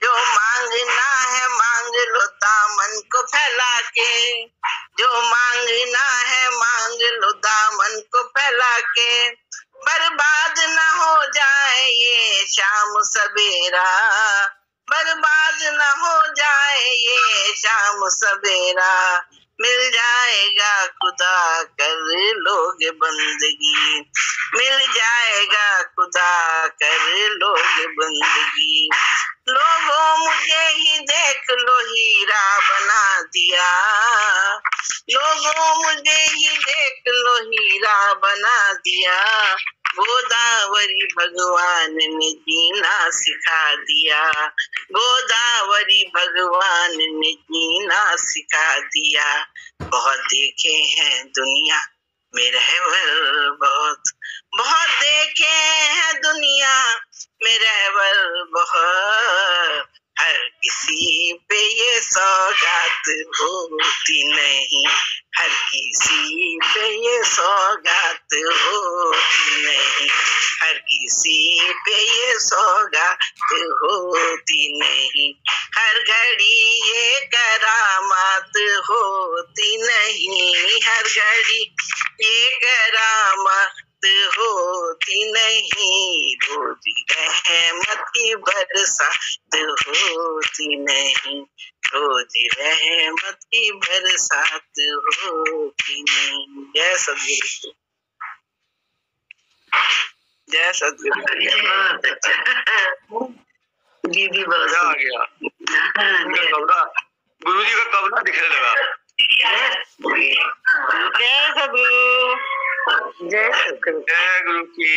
जो मांगना है मांग लो दामन को फैला के, जो मांगना है मांग लो दामन को फैला के। बर्बाद न हो जाए ये शाम सवेरा, बर्बाद न हो जाए ये शाम सवेरा। मिल जाएगा खुदा कर लोगे बंदगी, मिल जाएगा खुदा कर लोगे बंदगी। लोगों मुझे ही देख लो हीरा बना दिया, लोगों मुझे ही देख लो हीरा बना दिया। गोदावरी भगवान ने जीना सिखा दिया, गोदावरी भगवान ने जीना सिखा दिया। बहुत देखे हैं दुनिया में रहबर, बहुत बहुत देखे हैं दुनिया में रहबर बहुत। हर किसी पे ये सौगात होती नहीं, हर किसी पे ये सौगात होती नहीं, हर किसी पे ये सौगात होती नहीं। हर घड़ी ये करामात होती नहीं, हर घड़ी ये करामात होती नहीं। रोज रहमत की बरसात होती नहीं, रोज रहमत की बरसात होती नहीं। जय सद्गुरु, जय सद्गुरु।
बहुत अच्छा दीदी, बहुत
आ गया गुरु जी का कपड़ा दिखने लगा।
जय सद्गुरु, जय सद्गुरु,
जय गुरु की।